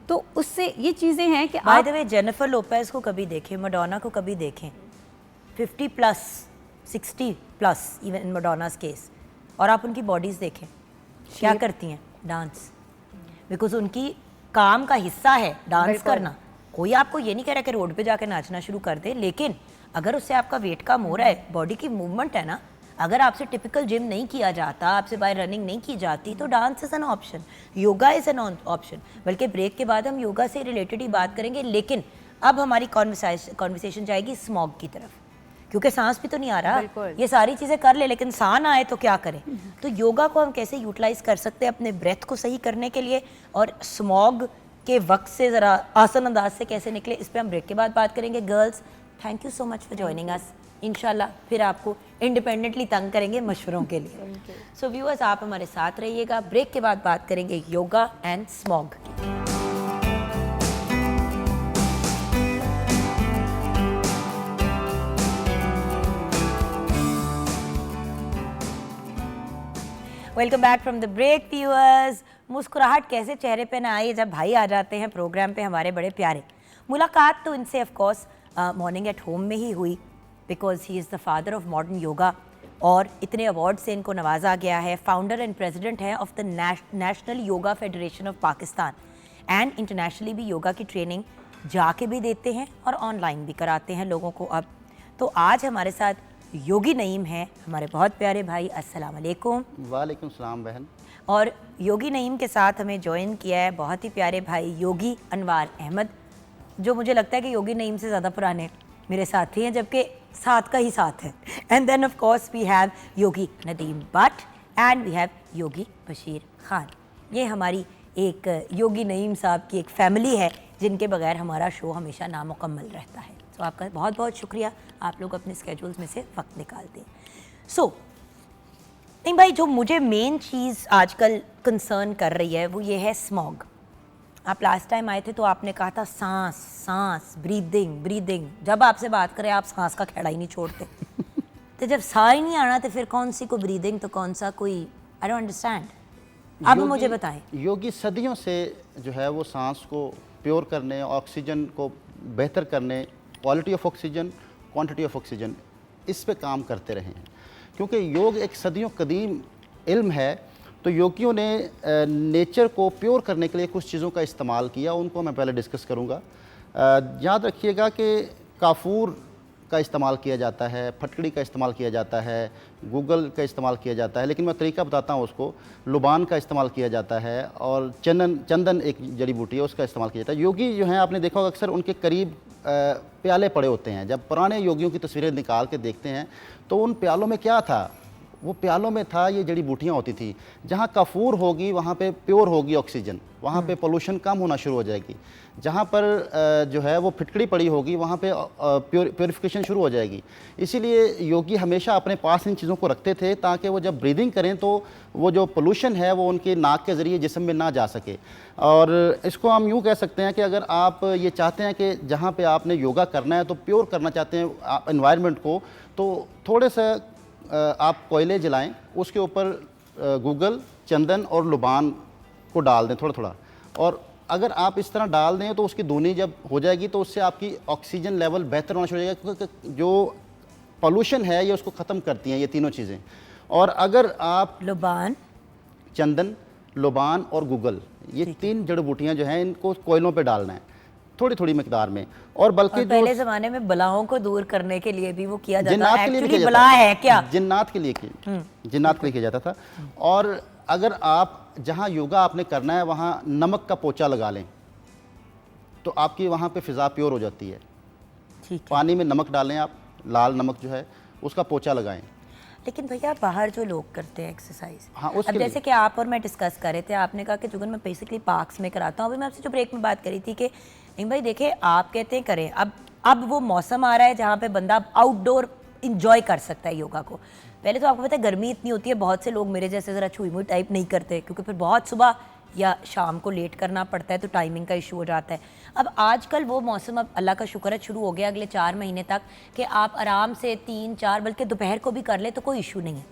तो उससे ये चीज़ें हैं कि by the way Jennifer Lopez को कभी देखें, मडोना को कभी देखें, 50+, 60+, इवन इन मडोनास केस, और आप उनकी बॉडीज़ देखें क्या करती हैं, डांस। बिकॉज उनकी काम का हिस्सा है डांस करना। कोई आपको ये नहीं कह रहा कि रोड पे जाके नाचना शुरू कर दे, लेकिन अगर उससे आपका वेट कम हो रहा है, बॉडी की मूवमेंट है ना, अगर आपसे टिपिकल जिम नहीं किया जाता, आपसे बाय रनिंग नहीं की जाती, तो dance is an option, yoga is an option. बल्कि ब्रेक के बाद हम योगा से रिलेटेड ही बात करेंगे, लेकिन अब हमारी कॉन्वर्सेशन जाएगी स्मॉग की तरफ, क्योंकि सांस भी तो नहीं आ रहा। ये सारी चीज़ें कर ले लेकिन सांस आए तो क्या करें। तो योगा को हम कैसे यूटिलाइज कर सकते हैं अपने ब्रेथ को सही करने के लिए, और स्मॉग के वक्त से ज़रा आसान अंदाज से कैसे निकले, इस पर हम ब्रेक के बाद बात करेंगे। Girls, thank you so much for joining अस। इंशाल्लाह फिर आपको इंडिपेंडेंटली तंग करेंगे मशवरों के लिए। सो व्यूअर्स, आप हमारे साथ रहिएगा। ब्रेक के बाद बात करेंगे योगा एंड स्मॉग की। Welcome back from the break viewers. मुस्कुराहट कैसे चेहरे पे ना आई जब भाई आ जाते हैं प्रोग्राम पे, हमारे बड़े प्यारे। मुलाकात तो इनसे of course morning at home में ही हुई, because he is the father of modern yoga, और इतने अवार्ड से इनको नवाजा गया है। फाउंडर एंड प्रेसिडेंट हैं of the national yoga federation of Pakistan, and internationally भी योगा की ट्रेनिंग जाके भी देते हैं और ऑनलाइन भी कराते हैं लोगों को अब। तो आज हमारे साथ योगी नईम हैं, हमारे बहुत प्यारे भाई। अस्सलाम वालेकुम। वालेकुम सलाम बहन। और योगी नईम के साथ हमें ज्वाइन किया है बहुत ही प्यारे भाई योगी अनवार अहमद, जो मुझे लगता है कि योगी नईम से ज़्यादा पुराने मेरे साथी हैं, जबकि साथ का ही साथ है। And then of course we have Yogi Nadeem Bhatt and we have Yogi Bashir Khan. ये हमारी एक योगी नईम साहब की एक फैमिली है, जिनके बगैर हमारा शो हमेशा नामुकम्मल रहता है। तो आपका बहुत बहुत शुक्रिया, आप लोग अपने स्केड्यूल्स में से वक्त निकालते हैं। सो नहीं भाई, जो मुझे मेन चीज़ आजकल कंसर्न कर रही है वो ये है स्मॉग। आप लास्ट टाइम आए थे तो आपने कहा था सांस सांस, ब्रीदिंग ब्रीदिंग। जब आपसे बात करें आप सांस का खेड़ा ही नहीं छोड़ते। तो जब साह ही नहीं आना तो फिर कौन सी कोई ब्रीदिंग, तो कौन सा कोई, आई डोंट अंडरस्टैंड। अब मुझे बताएं। योगी सदियों से जो है वो सांस को प्योर करने, ऑक्सीजन को बेहतर करने, quality of oxygen, quantity of oxygen, इस पे काम करते रहे हैं। क्योंकि योग एक सदियों कदीम इल्म है, तो योगियों ने नेचर को प्योर करने के लिए कुछ चीज़ों का इस्तेमाल किया, उनको मैं पहले डिस्कस करूँगा। याद रखिएगा कि काफूर का इस्तेमाल किया जाता है, फटकड़ी का इस्तेमाल किया जाता है, गूगल का इस्तेमाल किया जाता है, लेकिन मैं तरीका बताता हूँ उसको। लुबान का इस्तेमाल किया जाता है और चंदन एक जड़ी बूटी है, उसका इस्तेमाल किया जाता है। योगी जो हैं आपने देखा होगा अक्सर उनके करीब प्याले पड़े होते हैं। जब पुराने योगियों की तस्वीरें निकाल के देखते हैं तो उन प्यालों में क्या था, वो प्यालों में था ये जड़ी बूटियाँ होती थी। जहाँ काफूर होगी वहाँ पे प्योर होगी ऑक्सीजन, वहाँ पे पोल्यूशन कम होना शुरू हो जाएगी। जहाँ पर जो है वो फिटकड़ी पड़ी होगी वहाँ पे प्योरिफिकेशन शुरू हो जाएगी। इसीलिए योगी हमेशा अपने पास इन चीज़ों को रखते थे ताकि वो जब ब्रीदिंग करें तो वो जो पोल्यूशन है वो उनके नाक के ज़रिए जिस्म में ना जा सके। और इसको हम यूँ कह सकते हैं कि अगर आप ये चाहते हैं कि जहाँ पे आपने योगा करना है तो प्योर करना चाहते हैं एनवायरनमेंट को, तो थोड़े से आप कोयले जलाएं, उसके ऊपर गूगल, चंदन और लुबान को डाल दें थोड़ा थोड़ा। और अगर आप इस तरह डाल दें तो उसकी धुनी जब हो जाएगी तो उससे आपकी ऑक्सीजन लेवल बेहतर होना शुरू हो जाएगा, क्योंकि जो पोल्यूशन है ये उसको ख़त्म करती हैं ये तीनों चीज़ें। और अगर आप लुबान, चंदन, लुबान और गूगल, ये तीन जड़ बूटियाँ जो हैं इनको कोयलों पे डालना है थोड़ी थोड़ी मिकदार में। और बल्कि पहले ज़माने में बलाओं को दूर करने के लिए भी वो किया जाता जिन्नात था। के लिए भी एक्चुअली किया बला जाता है क्या? जिन्नात के लिए किया जाता था। और अगर आप जहाँ योगा आपने करना है वहाँ नमक का पोचा लगा लें तो आपकी वहाँ पे फ़िज़ा प्योर हो जाती है। ठीक है। पानी में नमक डालें, आप लाल नमक जो है उसका पोचा लगाएं। लेकिन भैया बाहर जो लोग करते हैं एक्सरसाइज, हाँ, अब उसके जैसे लिए। कि आप और मैं डिस्कस कर रहे थे, आपने कहा कि जुगन मैं बेसिकली पार्क्स में कराता हूँ। अभी मैं आपसे जो ब्रेक में बात करी थी कि नहीं भाई देखिए, आप कहते हैं करें, अब वो मौसम आ रहा है जहाँ पे बंदा आउटडोर इंजॉय कर सकता है योगा को। पहले तो आपको पता है गर्मी इतनी होती है, बहुत से लोग मेरे जैसे ज़रा छुई मुई टाइप नहीं करते, क्योंकि फिर बहुत सुबह या शाम को लेट करना पड़ता है तो टाइमिंग का इशू हो जाता है। अब आजकल वो मौसम, अब अल्लाह का शुक्र है शुरू हो गया अगले 4 महीने तक कि आप आराम से 3-4 बल्कि दोपहर को भी कर ले तो कोई इशू नहीं है,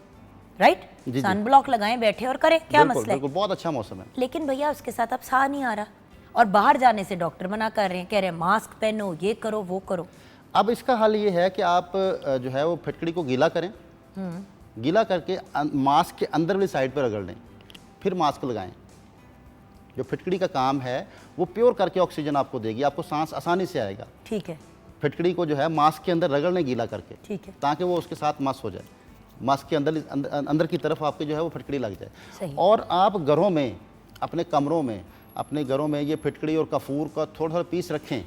राइट? जी। सन ब्लॉक लगाएं, बैठे और करें, क्या बिल्कुल, मसला है? बिल्कुल, बहुत अच्छा मौसम है। लेकिन भैया उसके साथ अब साह नहीं आ रहा और बाहर जाने से डॉक्टर मना कर रहे हैं, कह रहे हैं मास्क पहनो, ये करो वो करो। अब इसका हल ये है कि आप जो है वो फिटकड़ी को गीला करें, गीला करके मास्क के अंदर वाली साइड पर रगड़ लें, फिर मास्क लगाएं। जो फिटकड़ी का काम है वो प्योर करके ऑक्सीजन आपको देगी, आपको सांस आसानी से आएगा। ठीक है, फिटकड़ी को जो है मास्क के अंदर रगड़ लें गीला करके, ठीक है, ताकि वो उसके साथ मस हो जाए, मास्क के अंदर की तरफ आपके जो है वो फिटकड़ी लग जाए। सही। और आप घरों में, अपने कमरों में, अपने घरों में ये फिटकड़ी और काफूर का थोड़ा थोड़ा पीस रखें।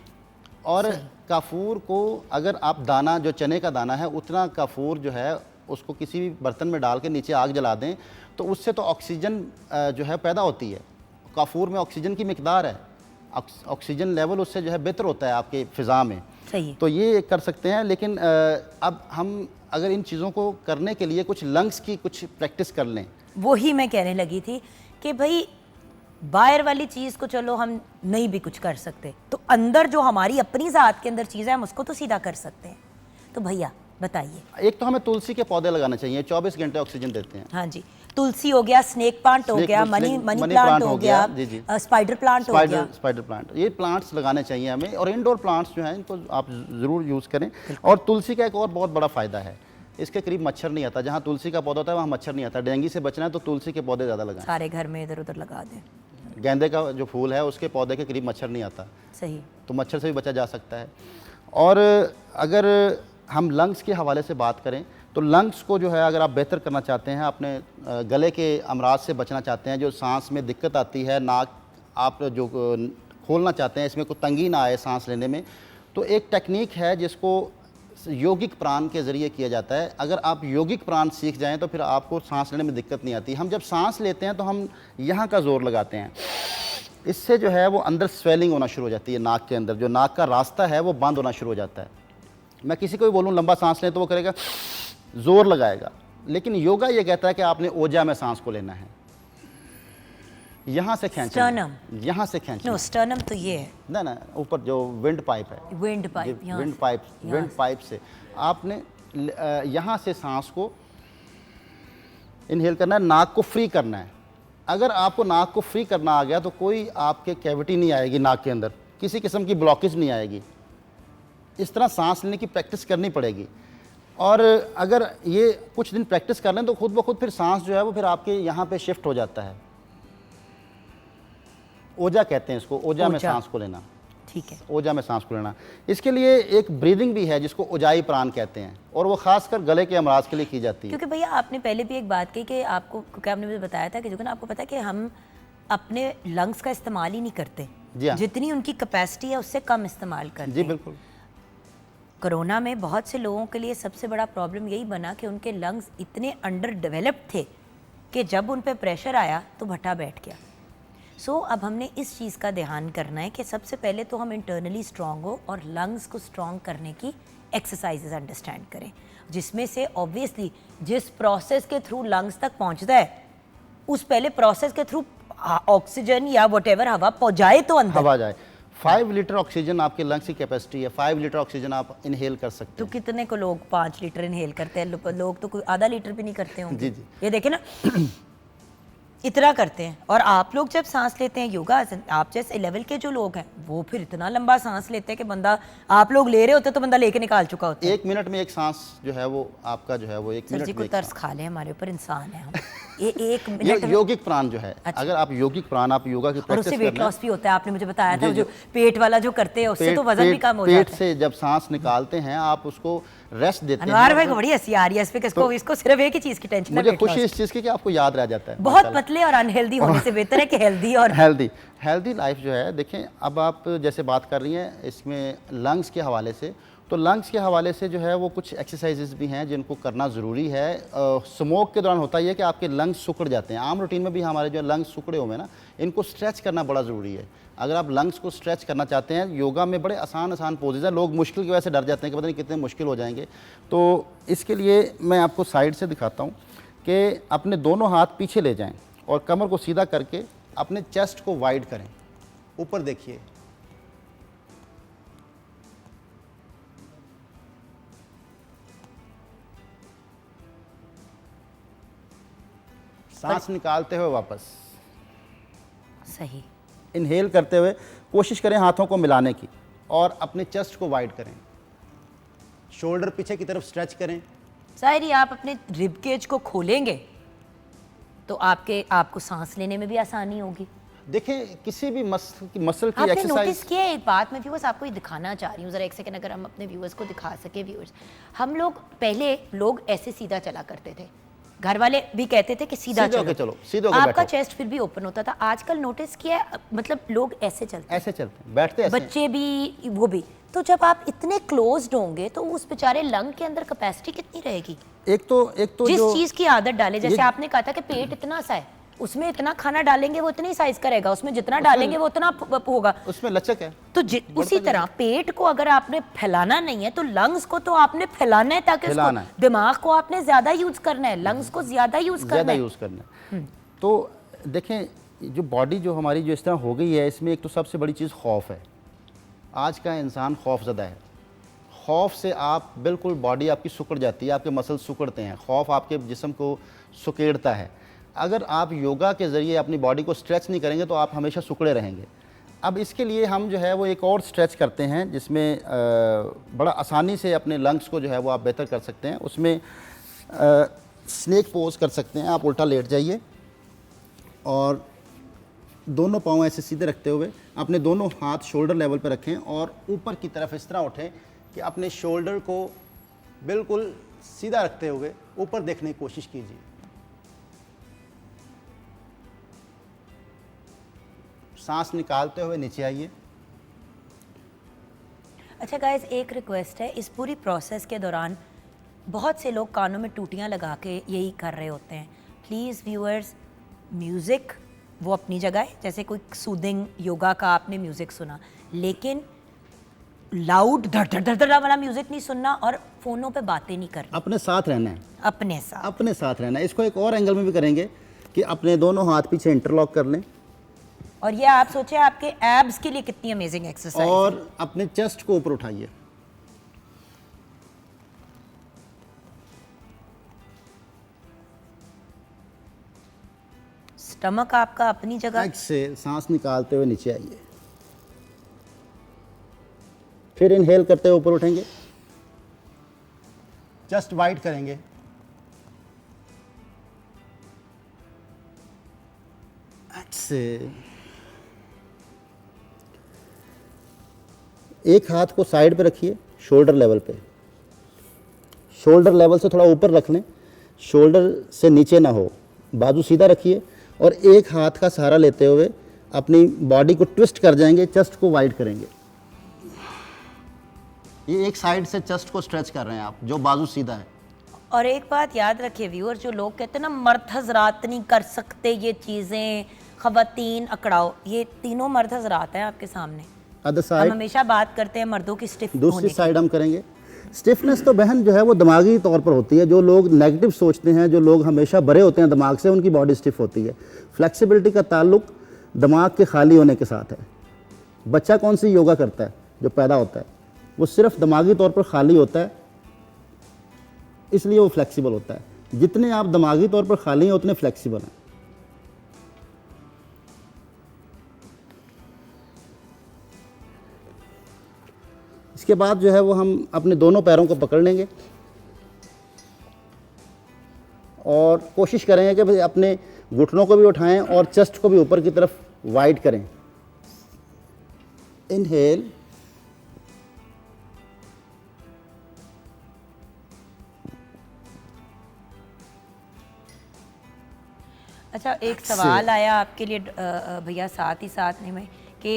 और काफूर को अगर आप दाना, जो चने का दाना है उतना काफूर जो है उसको किसी भी बर्तन में डाल के नीचे आग जला दें तो उससे तो ऑक्सीजन जो है पैदा होती है। काफूर में ऑक्सीजन की मिकदार है, ऑक्सीजन लेवल उससे जो है बेहतर होता है आपके फ़िज़ा में। सही है। तो ये कर सकते हैं। लेकिन अब हम अगर इन चीज़ों को करने के लिए कुछ लंग्स की कुछ प्रैक्टिस कर लें। वही मैं कहने लगी थी कि भाई बाहर वाली चीज़ को चलो हम नहीं भी कुछ कर सकते, तो अंदर जो हमारी अपनी ज़ात के अंदर चीज़ है हम उसको तो सीधा कर सकते हैं। तो भैया बताइए। एक तो हमें तुलसी के पौधे लगाने चाहिए, 24 घंटे ऑक्सीजन देते हैं। हाँ जी, तुलसी हो गया, स्नेक प्लांट हो गया, मनी प्लांट हो गया, जी जी, स्पाइडर प्लांट हो गया। स्पाइडर प्लांट, ये प्लांट्स लगाने चाहिए हमें। और इंडोर प्लांट्स जो हैं इनको आप ज़रूर यूज़ करें। और तुलसी का एक और बहुत बड़ा फ़ायदा है, इसके करीब मच्छर नहीं आता। जहाँ तुलसी का पौधा होता है वहाँ मच्छर नहीं आता। डेंगू से बचना है तो तुलसी के पौधे ज़्यादा लगाएं। सारे घर में इधर उधर लगा दें। गेंदे का जो फूल है उसके पौधे के करीब मच्छर नहीं आता, सही। तो मच्छर से भी बचा जा सकता है। और अगर हम लंग्स के हवाले से बात करें तो लंग्स को जो है अगर आप बेहतर करना चाहते हैं, अपने गले के अमराज से बचना चाहते हैं, जो सांस में दिक्कत आती है, नाक आप जो खोलना चाहते हैं, इसमें कोई तंगी ना आए सांस लेने में, तो एक टेक्निक है जिसको यौगिक प्राण के ज़रिए किया जाता है। अगर आप यौगिक प्राण सीख जाएं तो फिर आपको सांस लेने में दिक्कत नहीं आती। हम जब सांस लेते हैं तो हम यहाँ का ज़ोर लगाते हैं, इससे जो है वो अंदर स्वेलिंग होना शुरू हो जाती है। नाक के अंदर जो नाक का रास्ता है वो बंद होना शुरू हो जाता है। मैं किसी को भी बोलूँ लंबा सांस लें तो वो करेगा, ज़ोर लगाएगा, लेकिन योगा ये कहता है कि आपने ओजा में सांस को लेना है, यहाँ से खींचना, Sternum. यहाँ से खींचना। नो स्टर्नम तो ये है, ना वो जो विंड पाइप है, विंड पाइप, विंड पाइप से आपने यहाँ से सांस को इनहेल करना है, नाक को फ्री करना है। अगर आपको नाक को फ्री करना आ गया तो कोई आपके कैविटी नहीं आएगी, नाक के अंदर किसी किस्म की ब्लॉकेज नहीं आएगी। इस तरह सांस लेने की प्रैक्टिस करनी पड़ेगी, और अगर ये कुछ दिन प्रैक्टिस कर लें तो खुद ब खुद फिर सांस जो है वो फिर आपके यहाँ पे शिफ्ट हो जाता है। ओजा कहते हैं इसको, ओजा में सांस को लेना, ठीक है। ओजा में सांस को लेना। इसके लिए एक ब्रीदिंग भी है जिसको ओजाई प्राण कहते हैं, और वो खासकर गले के अमराज के लिए की जाती है। क्योंकि भैया आपने पहले भी एक बात कही कि आपको, क्योंकि आपने मुझे बताया था कि जो आपको पता है कि हम अपने लंग्स का इस्तेमाल ही नहीं करते, जी हाँ। जितनी उनकी कैपेसिटी है उससे कम इस्तेमाल करते जी हैं। बिल्कुल। कोरोना में बहुत से लोगों के लिए सबसे बड़ा प्रॉब्लम यही बना कि उनके लंग्स इतने अंडर डेवलप्ड थे कि जब उन पे प्रेशर आया तो भट्टा बैठ गया। सो अब हमने इस चीज़ का ध्यान करना है कि सबसे पहले तो हम इंटरनली स्ट्रॉन्ग हो और लंग्स को स्ट्रॉन्ग करने की एक्सरसाइजेज अंडरस्टैंड करें, जिसमें से ऑब्वियसली जिस प्रोसेस के थ्रू लंग्स तक पहुंचता है उस पहले प्रोसेस के थ्रू ऑक्सीजन या व्हाटएवर हवा पहुंचाए तो अंदर हवा जाए। 5 लीटर ऑक्सीजन आपके लंग्स की कैपेसिटी है, 5 लीटर ऑक्सीजन आप इनहेल कर सकते तो हैं। कितने को लोग 5 लीटर इनहेल करते हैं? लोग तो कोई आधा लीटर भी नहीं करते होंगे। जी। ये देखे ना इतना करते हैं। और आप लोग जब सांस लेते हैं योगा, आप जैसे लेवल के जो लोग हैं वो फिर इतना लंबा सांस लेते हैं कि बंदा, आप लोग ले रहे होते तो बंदा लेके निकाल चुका होता है। 1 मिनट में एक सांस जो है वो आपका जो है वो 1 सर मिनट जी में को एक तरस सांस। खा ले, हमारे ऊपर इंसान है हम। ये 1 ये मिनट में, यौगिक प्राण जो है, अच्छा। अगर आप यौगिक प्राण, आप योगा की और प्रैक्टिस उससे कर वेट रहे हैं, लॉस भी होता है, आपने मुझे बताया था। जी, जो पेट वाला जो करते हैं उससे तो वजन भी कम हो पेट जाता है। से जब सांस निकालते हैं आप उसको रेस्ट देते हैं। अनवार भाई को बड़ी हंसी आ रही है इस पे, इसको सिर्फ एक ही चीज की टेंशन है, मुझे weight खुशी loss। इस चीज़ की कि आपको याद रह जाता है। बहुत पतले और अनहेल्दी होने से बेहतर है कि हेल्दी और हेल्दी लाइफ जो है, देखें अब आप जैसे बात कर रही हैं इसमें लंग्स के हवाले से, तो लंग्स के हवाले से जो है वो कुछ एक्सरसाइजेज भी हैं जिनको करना ज़रूरी है। स्मोक के दौरान होता ही है कि आपके लंग्स सिकुड़ जाते हैं। आम रूटीन में भी हमारे जो लंग्स सिकुड़े हुए हैं ना, इनको स्ट्रेच करना बड़ा ज़रूरी है। अगर आप लंग्स को स्ट्रेच करना चाहते हैं, योगा में बड़े आसान पोजेज हैं। लोग मुश्किल की वजह से डर जाते हैं कि पता नहीं कितने मुश्किल हो जाएंगे। तो इसके लिए मैं आपको साइड से दिखाता हूँ कि अपने दोनों हाथ पीछे ले जाएँ और कमर को सीधा करके अपने चेस्ट को वाइड करें, ऊपर देखिए। सांस निकालते हुए वापस, सही। इनहेल करते हुए कोशिश करें हाथों को मिलाने की और अपने चेस्ट को वाइड करें, शोल्डर पीछे की तरफ स्ट्रेच करें। शायरी आप अपने रिब केज को खोलेंगे तो आपको सांस लेने में भी आसानी होगी। देखें किसी भी मसल की आपने एक्सरसाइज, नोटिस किया है एक बात, मैं व्यूअर्स आपको ये दिखाना चाह रही हूँ, जरा एक सेकंड अगर हम अपने व्यूअर्स को दिखा सके। व्यूअर्स, हम लोग पहले ऐसे सीधा चला करते थे, घर वाले भी कहते थे कि सीधा सीधे होके चलो, चलो, सीधे होके आपका बैठो। चेस्ट फिर भी ओपन होता था। आजकल नोटिस किया है, मतलब लोग ऐसे चलते हैं, ऐसे चलते हैं, बैठते ऐसे हैं। बच्चे भी, वो भी। तो जब आप इतने क्लोज्ड होंगे तो उस बेचारे लंग के अंदर कैपेसिटी कितनी रहेगी? एक तो जिस जो चीज की आदत डाले, जैसे आपने कहा था कि पेट इतना सा है, उसमें इतना खाना डालेंगे वो इतनी साइज का रहेगा, उसमें जितना डालेंगे वो उतना होगा। उसमें लचक है। तो उसी तरह पेट को अगर आपने फैलाना नहीं है तो लंग्स को तो आपने फैलाना है, ताकि फैलाना उसको, दिमाग को आपने ज्यादा यूज करना है, लंग्स को ज्यादा यूज करना ज़्यादा है। यूज़ करना है। तो देखें जो बॉडी जो हमारी जो इस तरह हो गई है, इसमें एक तो सबसे बड़ी चीज़ खौफ है। आज का इंसान खौफज़दा है। खौफ से आप बिल्कुल बॉडी आपकी सिकुड़ जाती है, आपके मसल सिकुड़ते हैं, खौफ आपके जिस्म को सुकेड़ता है। अगर आप योगा के ज़रिए अपनी बॉडी को स्ट्रेच नहीं करेंगे तो आप हमेशा सिकुड़े रहेंगे। अब इसके लिए हम जो है वो एक और स्ट्रेच करते हैं जिसमें बड़ा आसानी से अपने लंग्स को जो है वो आप बेहतर कर सकते हैं। उसमें स्नेक पोज कर सकते हैं। आप उल्टा लेट जाइए और दोनों पाँव ऐसे सीधे रखते हुए अपने दोनों हाथ शोल्डर लेवल पर रखें और ऊपर की तरफ इस तरह उठें कि अपने शोल्डर को बिल्कुल सीधा रखते हुए ऊपर देखने की कोशिश कीजिए। सांस निकालते हुए नीचे आइए। अच्छा गाइस, एक रिक्वेस्ट है, इस पूरी प्रोसेस के दौरान बहुत से लोग कानों में टूटियां लगा के यही कर रहे होते हैं। प्लीज़ व्यूअर्स, म्यूज़िक वो अपनी जगह है, जैसे कोई सूदिंग योगा का आपने म्यूज़िक सुना, लेकिन लाउड धड़ धड़ धड़ धड़ वाला म्यूजिक नहीं सुनना और फोनों पे बातें नहीं करनी, अपने साथ रहना है, अपने साथ। अपने साथ रहना है। इसको एक और एंगल में भी करेंगे कि अपने दोनों हाथ पीछे इंटरलॉक कर लें और ये आप सोचिए आपके एब्स के लिए कितनी अमेजिंग एक्सरसाइज है। और अपने चेस्ट को ऊपर उठाइए। स्टमक आपका अपनी जगह। एक्स से सांस निकालते हुए नीचे आइए, फिर इनहेल करते हुए ऊपर उठेंगे, चेस्ट वाइड करेंगे, एक्स से एक हाथ को साइड पे रखिए, शोल्डर लेवल पे, शोल्डर लेवल से थोड़ा ऊपर रख लें, शोल्डर से नीचे ना हो, बाजू सीधा रखिए और एक हाथ का सहारा लेते हुए अपनी बॉडी को ट्विस्ट कर जाएंगे, चेस्ट को वाइड करेंगे। ये एक साइड से चेस्ट को स्ट्रेच कर रहे हैं आप, जो बाजू सीधा है। और एक बात याद रखिए व्यूअर, जो लोग कहते हैं ना मर्द हजरात नहीं कर सकते ये चीज़ें, खवातीन अकड़ाओ, ये तीनों मर्द हजरात हैं आपके सामने। अदर हम साइड, हमेशा बात करते हैं मर्दों की स्टिफ दूसरी साइड हम करेंगे। स्टिफनेस तो बहन जो है वो दिमागी तौर पर होती है। जो लोग नेगेटिव सोचते हैं, जो लोग हमेशा भरे होते हैं दिमाग से, उनकी बॉडी स्टिफ होती है। फ्लेक्सिबिलिटी का ताल्लुक दिमाग के खाली होने के साथ है। बच्चा कौन सी योगा करता है? जो पैदा होता है वो सिर्फ दिमागी तौर पर खाली होता है, इसलिए वो फ्लेक्सिबल होता है। जितने आप दिमागी तौर पर खाली हैं उतने फ्लेक्सिबल हैं। इसके बाद जो है वो हम अपने दोनों पैरों को पकड़ लेंगे और कोशिश करेंगे कि भाई अपने घुटनों को भी उठाएं और चेस्ट को भी ऊपर की तरफ वाइड करें। इनहेल, अच्छा एक सवाल आया आपके लिए भैया साथ ही साथ में कि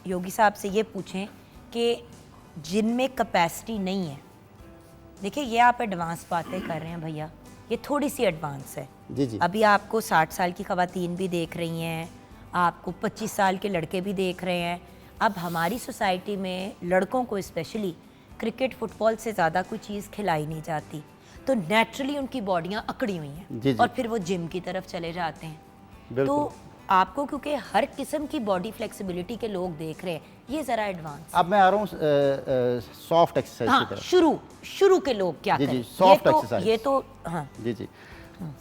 योगी साहब से ये पूछें कि जिनमें कैपेसिटी नहीं है, देखिए ये आप एडवांस बातें कर रहे हैं भैया, ये थोड़ी सी एडवांस है। जी जी, अभी आपको 60 साल की खवातीन भी देख रही हैं, आपको 25 साल के लड़के भी देख रहे हैं। अब हमारी सोसाइटी में लड़कों को स्पेशली क्रिकेट फुटबॉल से ज़्यादा कोई चीज़ खिलाई नहीं जाती, तो नेचुरली उनकी बॉडियाँ अकड़ी हुई हैं जी जी। और फिर वो जिम की तरफ चले जाते हैं। बिल्कुल। तो आपको क्योंकि हर किस्म की बॉडी फ्लेक्सिबिलिटी के लोग देख रहे हैं, ये ज़रा एडवांस। अब मैं आ रहा हूँ सॉफ्ट एक्सरसाइज की हाँ, तरफ। शुरू के लोग क्या जी जी, करें? soft ये तो exercise। ये तो हाँ, जी जी,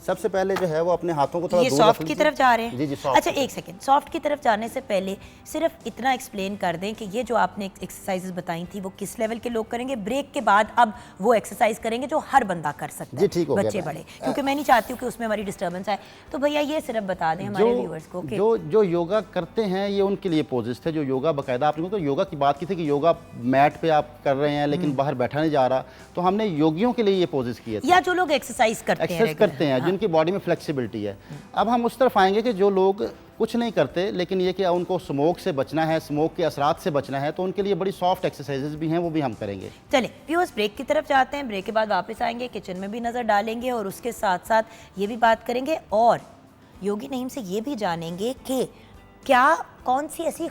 सबसे पहले जो है वो अपने हाथों को थोड़ा ये दूर सॉफ्ट रख की लीजिए। तरफ जा रहे हैं। जी जी, soft अच्छा की एक सेकंड, सॉफ्ट की तरफ जाने से पहले सिर्फ इतना एक्सप्लेन कर दें कि ये जो आपने एक्सरसाइजेस बताई थी वो किस लेवल के लोग करेंगे। ब्रेक के बाद अब वो एक्सरसाइज करेंगे जो हर बंदा कर सकता है, जी, ठीक हो गया बच्चे बहन। बड़े, क्योंकि मैं नहीं चाहती हूँ कि उसमें हमारी डिस्टर्बेंस आए। तो भैया ये सिर्फ बता दें हमारे व्यूअर्स को कि जो योगा करते हैं ये उनके लिए पोजेस थे। जो योगा बाकायदा, आपने तो योगा की बात की थी कि योगा मैट पे आप कर रहे हैं लेकिन बाहर बैठा नहीं जा रहा, तो हमने योगियों के लिए ये पोजेस किए थे। या जो लोग एक्सरसाइज करते हैं एक्सरसाइज regular, करते हैं हाँ। जिनकी बॉडी में फ्लेक्सिबिलिटी है। अब हम उस तरफ आएंगे कि जो लोग कुछ नहीं करते लेकिन ये कि उनको स्मोक से बचना है, स्मोक के असरात से बचना है, तो उनके लिए बड़ी सॉफ्ट एक्सरसाइजेज भी हैं, वो भी हम करेंगे। चलें व्यूअर्स, ब्रेक की तरफ जाते हैं। ब्रेक के बाद वापस आएंगे, किचन में भी नज़र डालेंगे और उसके साथ साथ ये भी बात करेंगे और योगी नईम से ये भी जानेंगे कि क्या कौन सी ऐसी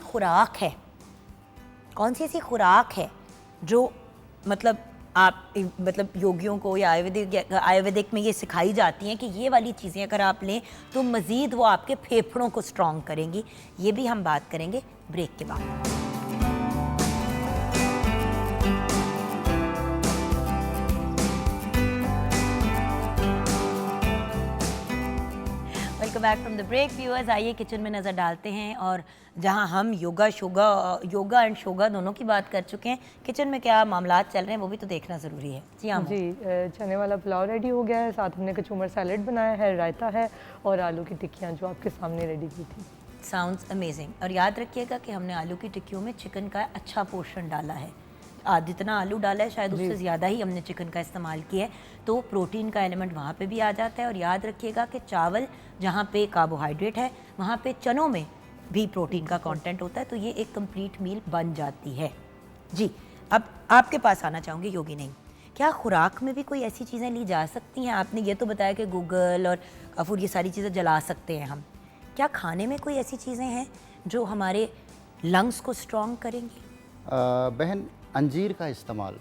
खुराक है जो मतलब आप मतलब योगियों को या आयुर्वेदिक में ये सिखाई जाती हैं कि ये वाली चीज़ें अगर आप लें तो मज़ीद वो आपके फेफड़ों को स्ट्रॉन्ग करेंगी। ये भी हम बात करेंगे ब्रेक के बाद। Welcome back from the break viewers. आइए किचन में नज़र डालते हैं और जहां हम योगा एंड शोगा दोनों की बात कर चुके हैं, किचन में क्या मामलात चल रहे हैं वो भी तो देखना ज़रूरी है। जी हाँ जी, चने वाला पुलाव रेडी हो गया है, साथ हमने कचूमर सैलेड बनाया है, रायता है और आलू की टिक्कियाँ जो आपके सामने रेडी की थी। Sounds amazing. और याद रखिएगा कि हमने आलू की टिक्कियों में चिकन का अच्छा पोर्शन डाला है। जितना आलू डाला है शायद उससे ज़्यादा ही हमने चिकन का इस्तेमाल किया है, तो प्रोटीन का एलिमेंट वहाँ पे भी आ जाता है। और याद रखिएगा कि चावल जहाँ पे कार्बोहाइड्रेट है वहाँ पे चनों में भी प्रोटीन का कंटेंट होता है, तो ये एक कंप्लीट मील बन जाती है। जी, अब आपके पास आना चाहूँगी योगी नहीं, क्या खुराक में भी कोई ऐसी चीज़ें ली जा सकती हैं? आपने ये तो बताया कि गूगल और कफूर ये सारी चीज़ें जला सकते हैं हम, क्या खाने में कोई ऐसी चीज़ें हैं जो हमारे लंग्स को स्ट्रॉन्ग करेंगी? बहन, अंजीर का इस्तेमाल,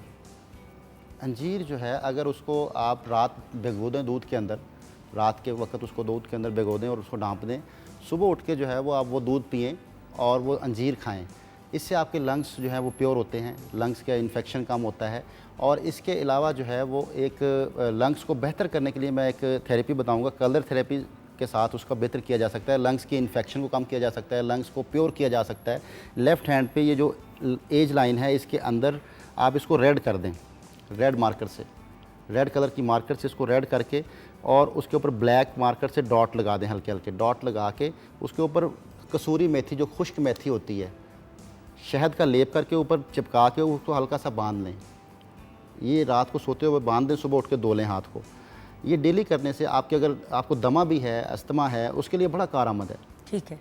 अंजीर जो है अगर उसको आप रात भिगो दें दूध के अंदर, रात के वक्त उसको दूध के अंदर भिगो दें और उसको ढाँप दें, सुबह उठ के जो है वो आप वो दूध पिएं और वो अंजीर खाएं, इससे आपके लंग्स जो है वो प्योर होते हैं, लंग्स का इन्फेक्शन कम होता है। और इसके अलावा जो है वो एक लंग्स को बेहतर करने के लिए मैं एक थेरेपी बताऊंगा, कलर थेरेपी के साथ उसका बेहतर किया जा सकता है, लंग्स की इन्फेक्शन को कम किया जा सकता है, लंग्स को प्योर किया जा सकता है। लेफ़्ट हैंड पे ये जो एज लाइन है इसके अंदर आप इसको रेड कर दें, रेड मार्कर से, रेड कलर की मार्कर से इसको रेड करके और उसके ऊपर ब्लैक मार्कर से डॉट लगा दें, हल्के हल्के डॉट लगा के उसके ऊपर कसूरी मेथी, जो खुश्क मेथी होती है, शहद का लेप करके ऊपर चिपका के उसको हल्का सा बांध लें। ये रात को सोते हुए बांध दें, सुबह उठ के धो लें हाथ को। ये डेली करने से आपके, अगर आपको दमा भी है, अस्थमा है, उसके लिए बड़ा कारआमद है। ठीक है,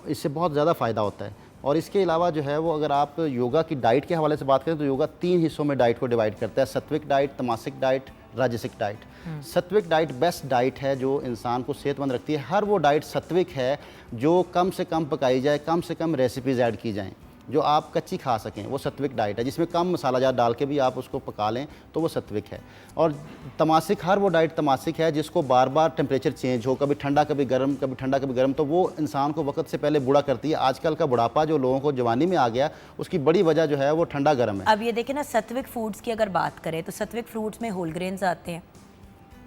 इससे बहुत ज़्यादा फ़ायदा होता है। और इसके अलावा जो है वो अगर आप योगा की डाइट के हवाले से बात करें तो योगा 3 हिस्सों में डाइट को डिवाइड करता है, सात्विक डाइट, तमासिक डाइट, राजसिक डाइट। सात्विक डाइट बेस्ट डाइट है जो इंसान को सेहतमंद रखती है। हर वो डाइट सात्विक है जो कम से कम पकाई जाए, कम से कम रेसिपीज़ ऐड की जाएँ, जो आप कच्ची खा सकें, वो सात्विक डाइट है। जिसमें कम मसाला जार डाल के भी आप उसको पका लें तो वो सात्विक है। और तमासिक, हर वो डाइट तमासिक है जिसको बार बार टेम्परेचर चेंज हो, कभी ठंडा कभी गर्म, कभी ठंडा कभी गर्म, तो वो इंसान को वक्त से पहले बूढ़ा करती है। आजकल का बुढ़ापा जो लोगों को जवानी में आ गया, उसकी बड़ी वजह जो है वो ठंडा गर्म है। अब ये देखें ना, सात्विक फूड्स की अगर बात करें तो सात्विक फ्रूट्स में होल ग्रेन्स आते हैं,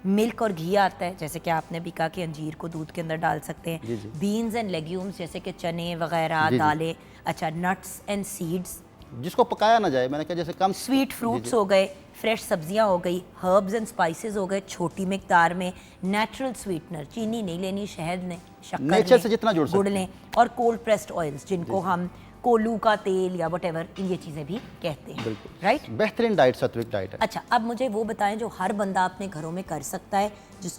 मिल्क और घी आता है, जैसे कि आपने भी कहा कि अंजीर को दूध के अंदर डाल सकते हैं, बीन्स एंड लेग्यूम्स जैसे कि चने वगैरह, दालें, अच्छा नट्स एंड सीड्स, जिसको पकाया ना जाए, मैंने कहा जैसे कम स्वीट फ्रूट्स हो गए, फ्रेश सब्जियां हो गई, हर्ब्स एंड स्पाइसेस हो गए छोटी मिकदार में, नेचुरल स्वीटनर, चीनी नहीं लेनी, शहद लें, शक्कर नेचर लें, से जितना जुड़ गुड़ सकते लें, और कोल्ड प्रेस्ड ऑयल्स जिनको हम कोलू का तेल या वटेवर ये चीज़ें भी कहते हैं, राइट? बेहतरीन डाइट सात्विक डाइट है। अच्छा, अब मुझे वो बताएं जो हर बंदा अपने घरों में कर सकता है,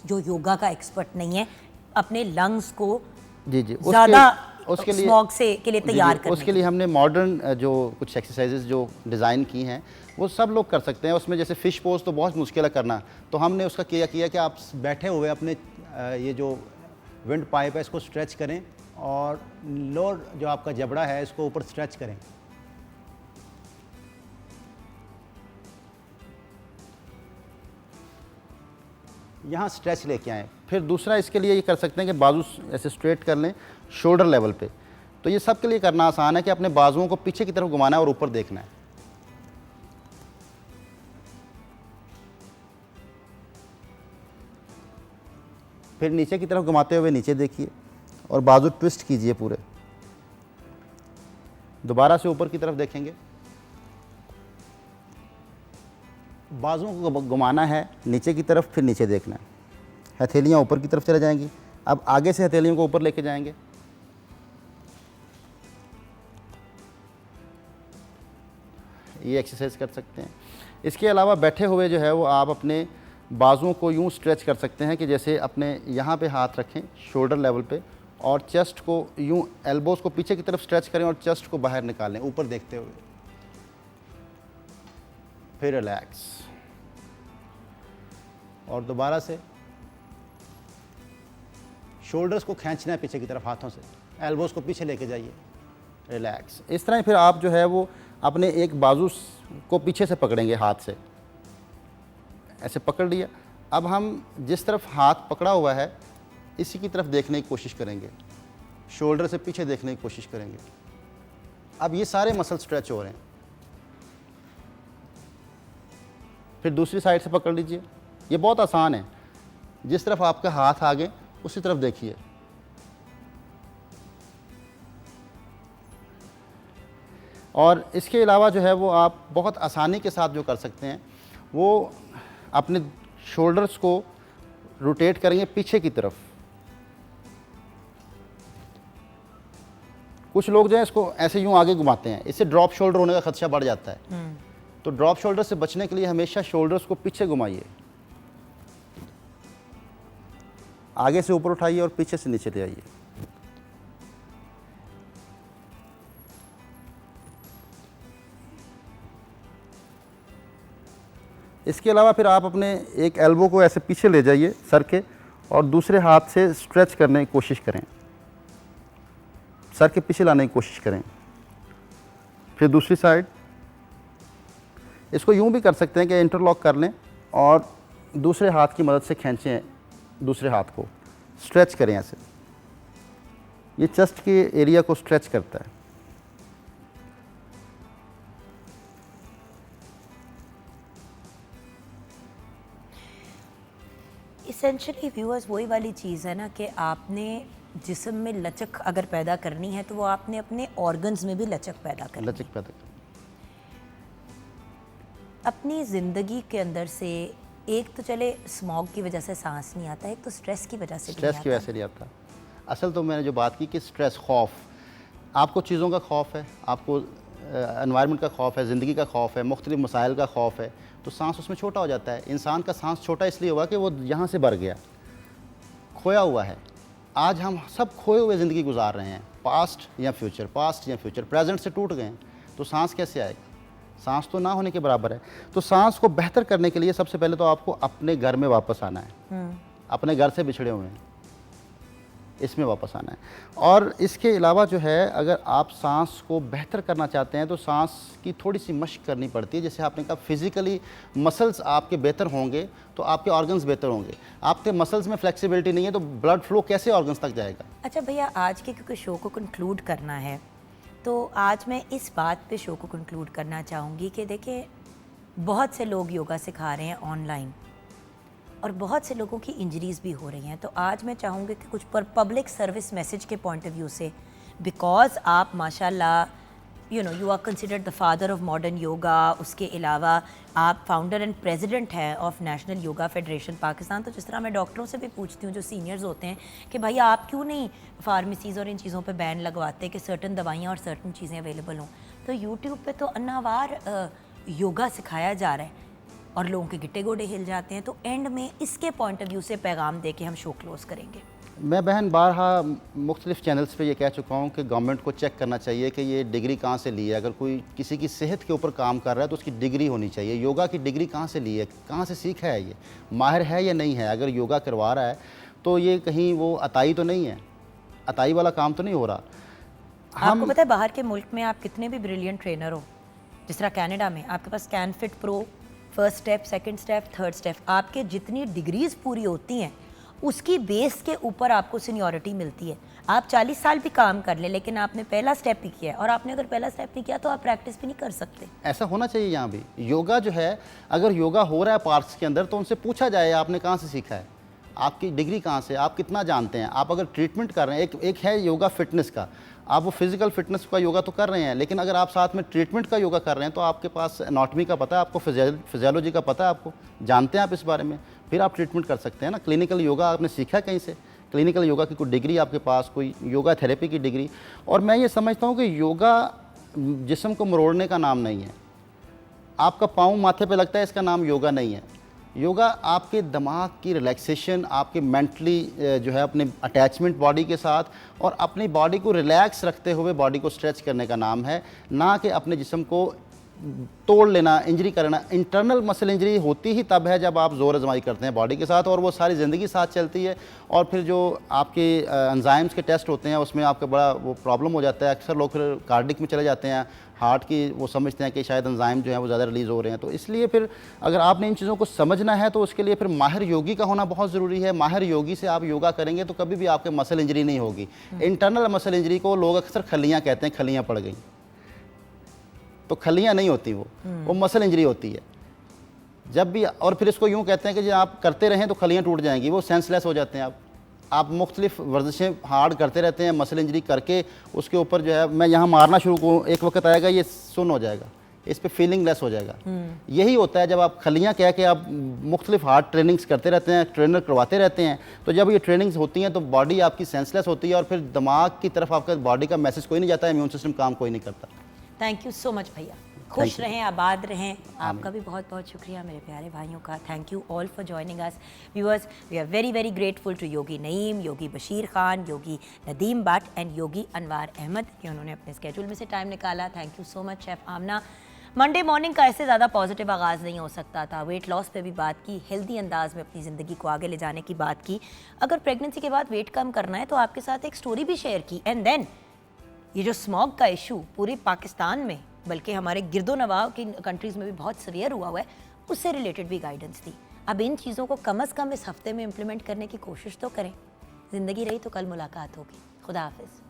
जो योगा का एक्सपर्ट नहीं है, अपने लंग्स को जी ज़्यादा उसके लिए स्मॉग से के लिए तैयार करने उसके लिए हमने मॉडर्न जो कुछ एक्सरसाइजेज जो डिज़ाइन की हैं वो सब लोग कर सकते हैं। उसमें जैसे फ़िश पोज तो बहुत मुश्किल है करना, तो हमने उसका किया कि आप बैठे हुए अपने ये जो विंड पाइप है इसको स्ट्रेच करें और लोअर जो आपका जबड़ा है इसको ऊपर स्ट्रेच करें। यहाँ स्ट्रेच लेके आएँ। फिर दूसरा इसके लिए ये कर सकते हैं कि बाजू ऐसे स्ट्रेट कर लें शोल्डर लेवल पे। तो ये सब के लिए करना आसान है कि अपने बाजुओं को पीछे की तरफ घुमाना है और ऊपर देखना है। फिर नीचे की तरफ घुमाते हुए नीचे देखिए और बाजू ट्विस्ट कीजिए पूरे। दोबारा से ऊपर की तरफ देखेंगे, बाजुओं को घुमाना है नीचे की तरफ, फिर नीचे देखना है। हथेलियाँ ऊपर की तरफ चले जाएंगी। अब आगे से हथेलियों को ऊपर लेके जाएंगे। ये एक्सरसाइज कर सकते हैं। इसके अलावा बैठे हुए जो है वो आप अपने बाजुओं को यूँ स्ट्रेच कर सकते हैं कि जैसे अपने यहाँ पे हाथ रखें शोल्डर लेवल पे और चेस्ट को यूँ एल्बोज़ को पीछे की तरफ स्ट्रेच करें और चेस्ट को बाहर निकालें ऊपर देखते हुए। फिर रिलैक्स और दोबारा से शोल्डर्स को खींचना है पीछे की तरफ हाथों से, एल्बोज़ को पीछे लेके जाइए, रिलैक्स। इस तरह फिर आप जो है वो अपने एक बाजू को पीछे से पकड़ेंगे, हाथ से ऐसे पकड़ लिया। अब हम जिस तरफ हाथ पकड़ा हुआ है इसी की तरफ देखने की कोशिश करेंगे, शोल्डर से पीछे देखने की कोशिश करेंगे। अब ये सारे मसल स्ट्रेच हो रहे हैं। फिर दूसरी साइड से पकड़ लीजिए। ये बहुत आसान है, जिस तरफ आपका हाथ आगे उसी तरफ देखिए। और इसके अलावा जो है वो आप बहुत आसानी के साथ जो कर सकते हैं वो अपने शोल्डर्स को रोटेट करेंगे पीछे की तरफ। कुछ लोग जो है इसको ऐसे यूं आगे घुमाते हैं, इससे ड्रॉप शोल्डर होने का खदशा बढ़ जाता है। तो ड्रॉप शोल्डर से बचने के लिए हमेशा शोल्डर्स को पीछे घुमाइए, आगे से ऊपर उठाइए और पीछे से नीचे ले आइए। इसके अलावा फिर आप अपने एक एल्बो को ऐसे पीछे ले जाइए सर के और दूसरे हाथ से स्ट्रेच करने की कोशिश करें, सर के पीछे लाने की कोशिश करें। फिर दूसरी साइड इसको यूँ भी कर सकते हैं कि इंटरलॉक कर लें और दूसरे हाथ की मदद से खींचें, दूसरे हाथ को स्ट्रेच करें ऐसे। ये चेस्ट के एरिया को स्ट्रेच करता है। इसेंशियली व्यूअर्स वही वाली चीज़ है ना कि आपने जिस्म में लचक अगर पैदा करनी है तो वो आपने अपने ऑर्गन्स में भी लचक पैदा करनी है। लचक पैदा करें। अपनी ज़िंदगी के अंदर से एक तो चले स्मॉग की वजह से सांस नहीं आता, एक तो स्ट्रेस की वजह से भी स्ट्रेस नहीं की आता। वजह से नहीं आता। असल तो मैंने जो बात की कि स्ट्रेस, खौफ, आपको चीज़ों का खौफ है, आपको एनवायरनमेंट का खौफ है, ज़िंदगी का खौफ है, मुख्तलिफ मसाइल का खौफ है, तो सांस उसमें छोटा हो जाता है। इंसान का सांस छोटा इसलिए हुआ कि वो यहाँ से भर गया, खोया हुआ है। आज हम सब खोए हुए ज़िंदगी गुजार रहे हैं, पास्ट या फ्यूचर, प्रेजेंट से टूट गए हैं, तो सांस कैसे आएगा? सांस तो ना होने के बराबर है। तो सांस को बेहतर करने के लिए सबसे पहले तो आपको अपने घर में वापस आना है, अपने घर से बिछड़े हुए हैं, इसमें वापस आना है। और इसके अलावा जो है, अगर आप सांस को बेहतर करना चाहते हैं तो सांस की थोड़ी सी मशक करनी पड़ती है। जैसे आपने कहा फिज़िकली मसल्स आपके बेहतर होंगे तो आपके ऑर्गन्स बेहतर होंगे। आपके मसल्स में फ्लेक्सिबिलिटी नहीं है तो ब्लड फ्लो कैसे ऑर्गन्स तक जाएगा? अच्छा भैया, आज के क्योंकि शो को कंक्लूड करना है तो आज मैं इस बात पे शो को कंक्लूड करना चाहूँगी कि देखिए, बहुत से लोग योगा सिखा रहे हैं ऑनलाइन और बहुत से लोगों की इंजरीज़ भी हो रही हैं। तो आज मैं चाहूँगी कि कुछ पर पब्लिक सर्विस मैसेज के पॉइंट ऑफ व्यू से, बिकॉज़ आप माशाल्लाह you are considered the father of modern yoga, उसके अलावा आप फाउंडर एंड प्रेसिडेंट हैं of national yoga federation Pakistan. तो जिस तरह मैं डॉक्टरों से भी पूछती हूँ जो सीनियर्स होते हैं कि भाई आप क्यों नहीं फार्मेसीज़ और इन चीज़ों पे बैन लगवाते कि सर्टन दवाइयाँ और सर्टन चीज़ें अवेलेबल हों, तो यूट्यूब पे तो अन्नावार योगा सिखाया जा रहा है और लोगों के गिट्टे गोडे हिल जाते हैं। तो एंड में इसके पॉइंट ऑफ व्यू से पैगाम दे के हम शो क्लोज़ करेंगे। मैं बहन बारहा मुख्तलिफ चैनल्स पे ये कह चुका हूँ कि गवर्नमेंट को चेक करना चाहिए कि ये डिग्री कहाँ से ली है। अगर कोई किसी की सेहत के ऊपर काम कर रहा है तो उसकी डिग्री होनी चाहिए। योगा की डिग्री कहाँ से ली है, कहाँ से सीखा है, ये माहिर है या नहीं है। अगर योगा करवा रहा है तो ये कहीं वो अताई तो नहीं है, अताई वाला काम तो नहीं हो रहा। आपको पता है बाहर के मुल्क में आप कितने भी ब्रिलियंट ट्रेनर हो, जिस तरह कनाडा में आपके पास Can Fit Pro, first step, second step, third step, आपके जितनी डिग्रीज पूरी होती हैं उसकी बेस के ऊपर आपको सीनियरिटी मिलती है। आप 40 साल भी काम कर लें लेकिन आपने पहला स्टेप ही किया है, और आपने अगर पहला स्टेप नहीं किया तो आप प्रैक्टिस भी नहीं कर सकते। ऐसा होना चाहिए यहाँ भी। योगा जो है, अगर योगा हो रहा है पार्क्स के अंदर तो उनसे पूछा जाए आपने कहाँ से सीखा है, आपकी डिग्री कहाँ से, आप कितना जानते हैं। आप अगर ट्रीटमेंट कर रहे हैं, एक है योगा फिटनेस का, आप वो फिजिकल फिटनेस का योगा तो कर रहे हैं, लेकिन अगर आप साथ में ट्रीटमेंट का योगा कर रहे हैं तो आपके पास एनाटॉमी का पता है, आपको फिजियोलॉजी का पता है, आपको जानते हैं आप इस बारे में, फिर आप ट्रीटमेंट कर सकते हैं ना। क्लिनिकल योगा आपने सीखा कहीं से, क्लिनिकल योगा की कोई डिग्री आपके पास, कोई योगा थेरेपी की डिग्री। और मैं ये समझता हूँ कि योगा जिस्म को मरोड़ने का नाम नहीं है। आपका पाँव माथे पे लगता है, इसका नाम योगा नहीं है। योगा आपके दिमाग की रिलैक्सेशन, आपके मेंटली जो है अपने अटैचमेंट बॉडी के साथ और अपनी बॉडी को रिलैक्स रखते हुए बॉडी को स्ट्रेच करने का नाम है, ना कि अपने जिस्म को तोड़ लेना, इंजरी करना। इंटरनल मसल इंजरी होती ही तब है जब आप ज़ोर आजमाई करते हैं बॉडी के साथ, और वो सारी ज़िंदगी साथ चलती है। और फिर जो आपके एंजाइम्स के टेस्ट होते हैं उसमें आपका बड़ा वो प्रॉब्लम हो जाता है। अक्सर लोग फिर कार्डिक में चले जाते हैं, हार्ट की वो समझते हैं कि शायद एंजाइम जो है वो ज़्यादा रिलीज़ हो रहे हैं। तो इसलिए फिर अगर आपने इन चीज़ों को समझना है तो उसके लिए फिर माहिर योगी का होना बहुत ज़रूरी है। माहिर योगी से आप योगा करेंगे तो कभी भी आपके मसल इंजरी नहीं होगी। इंटरनल मसल इंजरी को लोग अक्सर खलियाँ कहते हैं, खलियाँ पड़ गई, तो खलियाँ नहीं होती, वो मसल इंजरी होती है जब भी। और फिर इसको यूँ कहते हैं कि जब आप करते रहें तो खलियाँ टूट जाएंगी, वो सेंसलेस हो जाते हैं। आप मुख्तलिफ वर्जिशें हार्ड करते रहते हैं, मसल इंजरी करके उसके ऊपर जो है मैं यहाँ मारना शुरू करूँ, एक वक्त आएगा ये सुन हो जाएगा, इस पर फीलिंग लेस हो जाएगा। यही होता है जब आप खलियाँ कह के आप मुख्तलिफ हार्ड ट्रेनिंग्स करते रहते हैं, ट्रेनर करवाते रहते हैं, तो जब ये ट्रेनिंग्स होती हैं तो बॉडी आपकी सेंसलेस होती है और फिर दिमाग की तरफ आपका बॉडी का मैसेज कोई नहीं जाता है, इम्यून सिस्टम काम कोई नहीं करता। थैंक यू सो मच भैया, खुश रहें, आबाद रहें। आपका भी बहुत बहुत शुक्रिया मेरे प्यारे भाइयों का। Thank you all for joining us viewers. We are very very grateful to Yogi Naeem, Yogi Bashir Khan, Yogi Nadeem Bhatt and Yogi Anwar Ahmed कि उन्होंने अपने स्केड्यूल में से टाइम निकाला। Thank you so much chef Aamna. Monday morning का ऐसे ज़्यादा पॉजिटिव आगाज़ नहीं हो सकता था। वेट लॉस पे भी बात की, हेल्दी अंदाज में अपनी ज़िंदगी को आगे ले जाने की बात की। अगर प्रेगनेंसी के बाद वेट कम करना है तो आपके साथ एक स्टोरी भी शेयर की। एंड देन ये जो स्मॉग का इशू पूरे पाकिस्तान में बल्कि हमारे गिरदो नवाह की कंट्रीज़ में भी बहुत सीवियर हुआ है, उससे रिलेटेड भी गाइडेंस दी। अब इन चीज़ों को कम से कम इस हफ्ते में इम्प्लीमेंट करने की कोशिश तो करें। ज़िंदगी रही तो कल मुलाकात होगी। खुदा हाफिज़।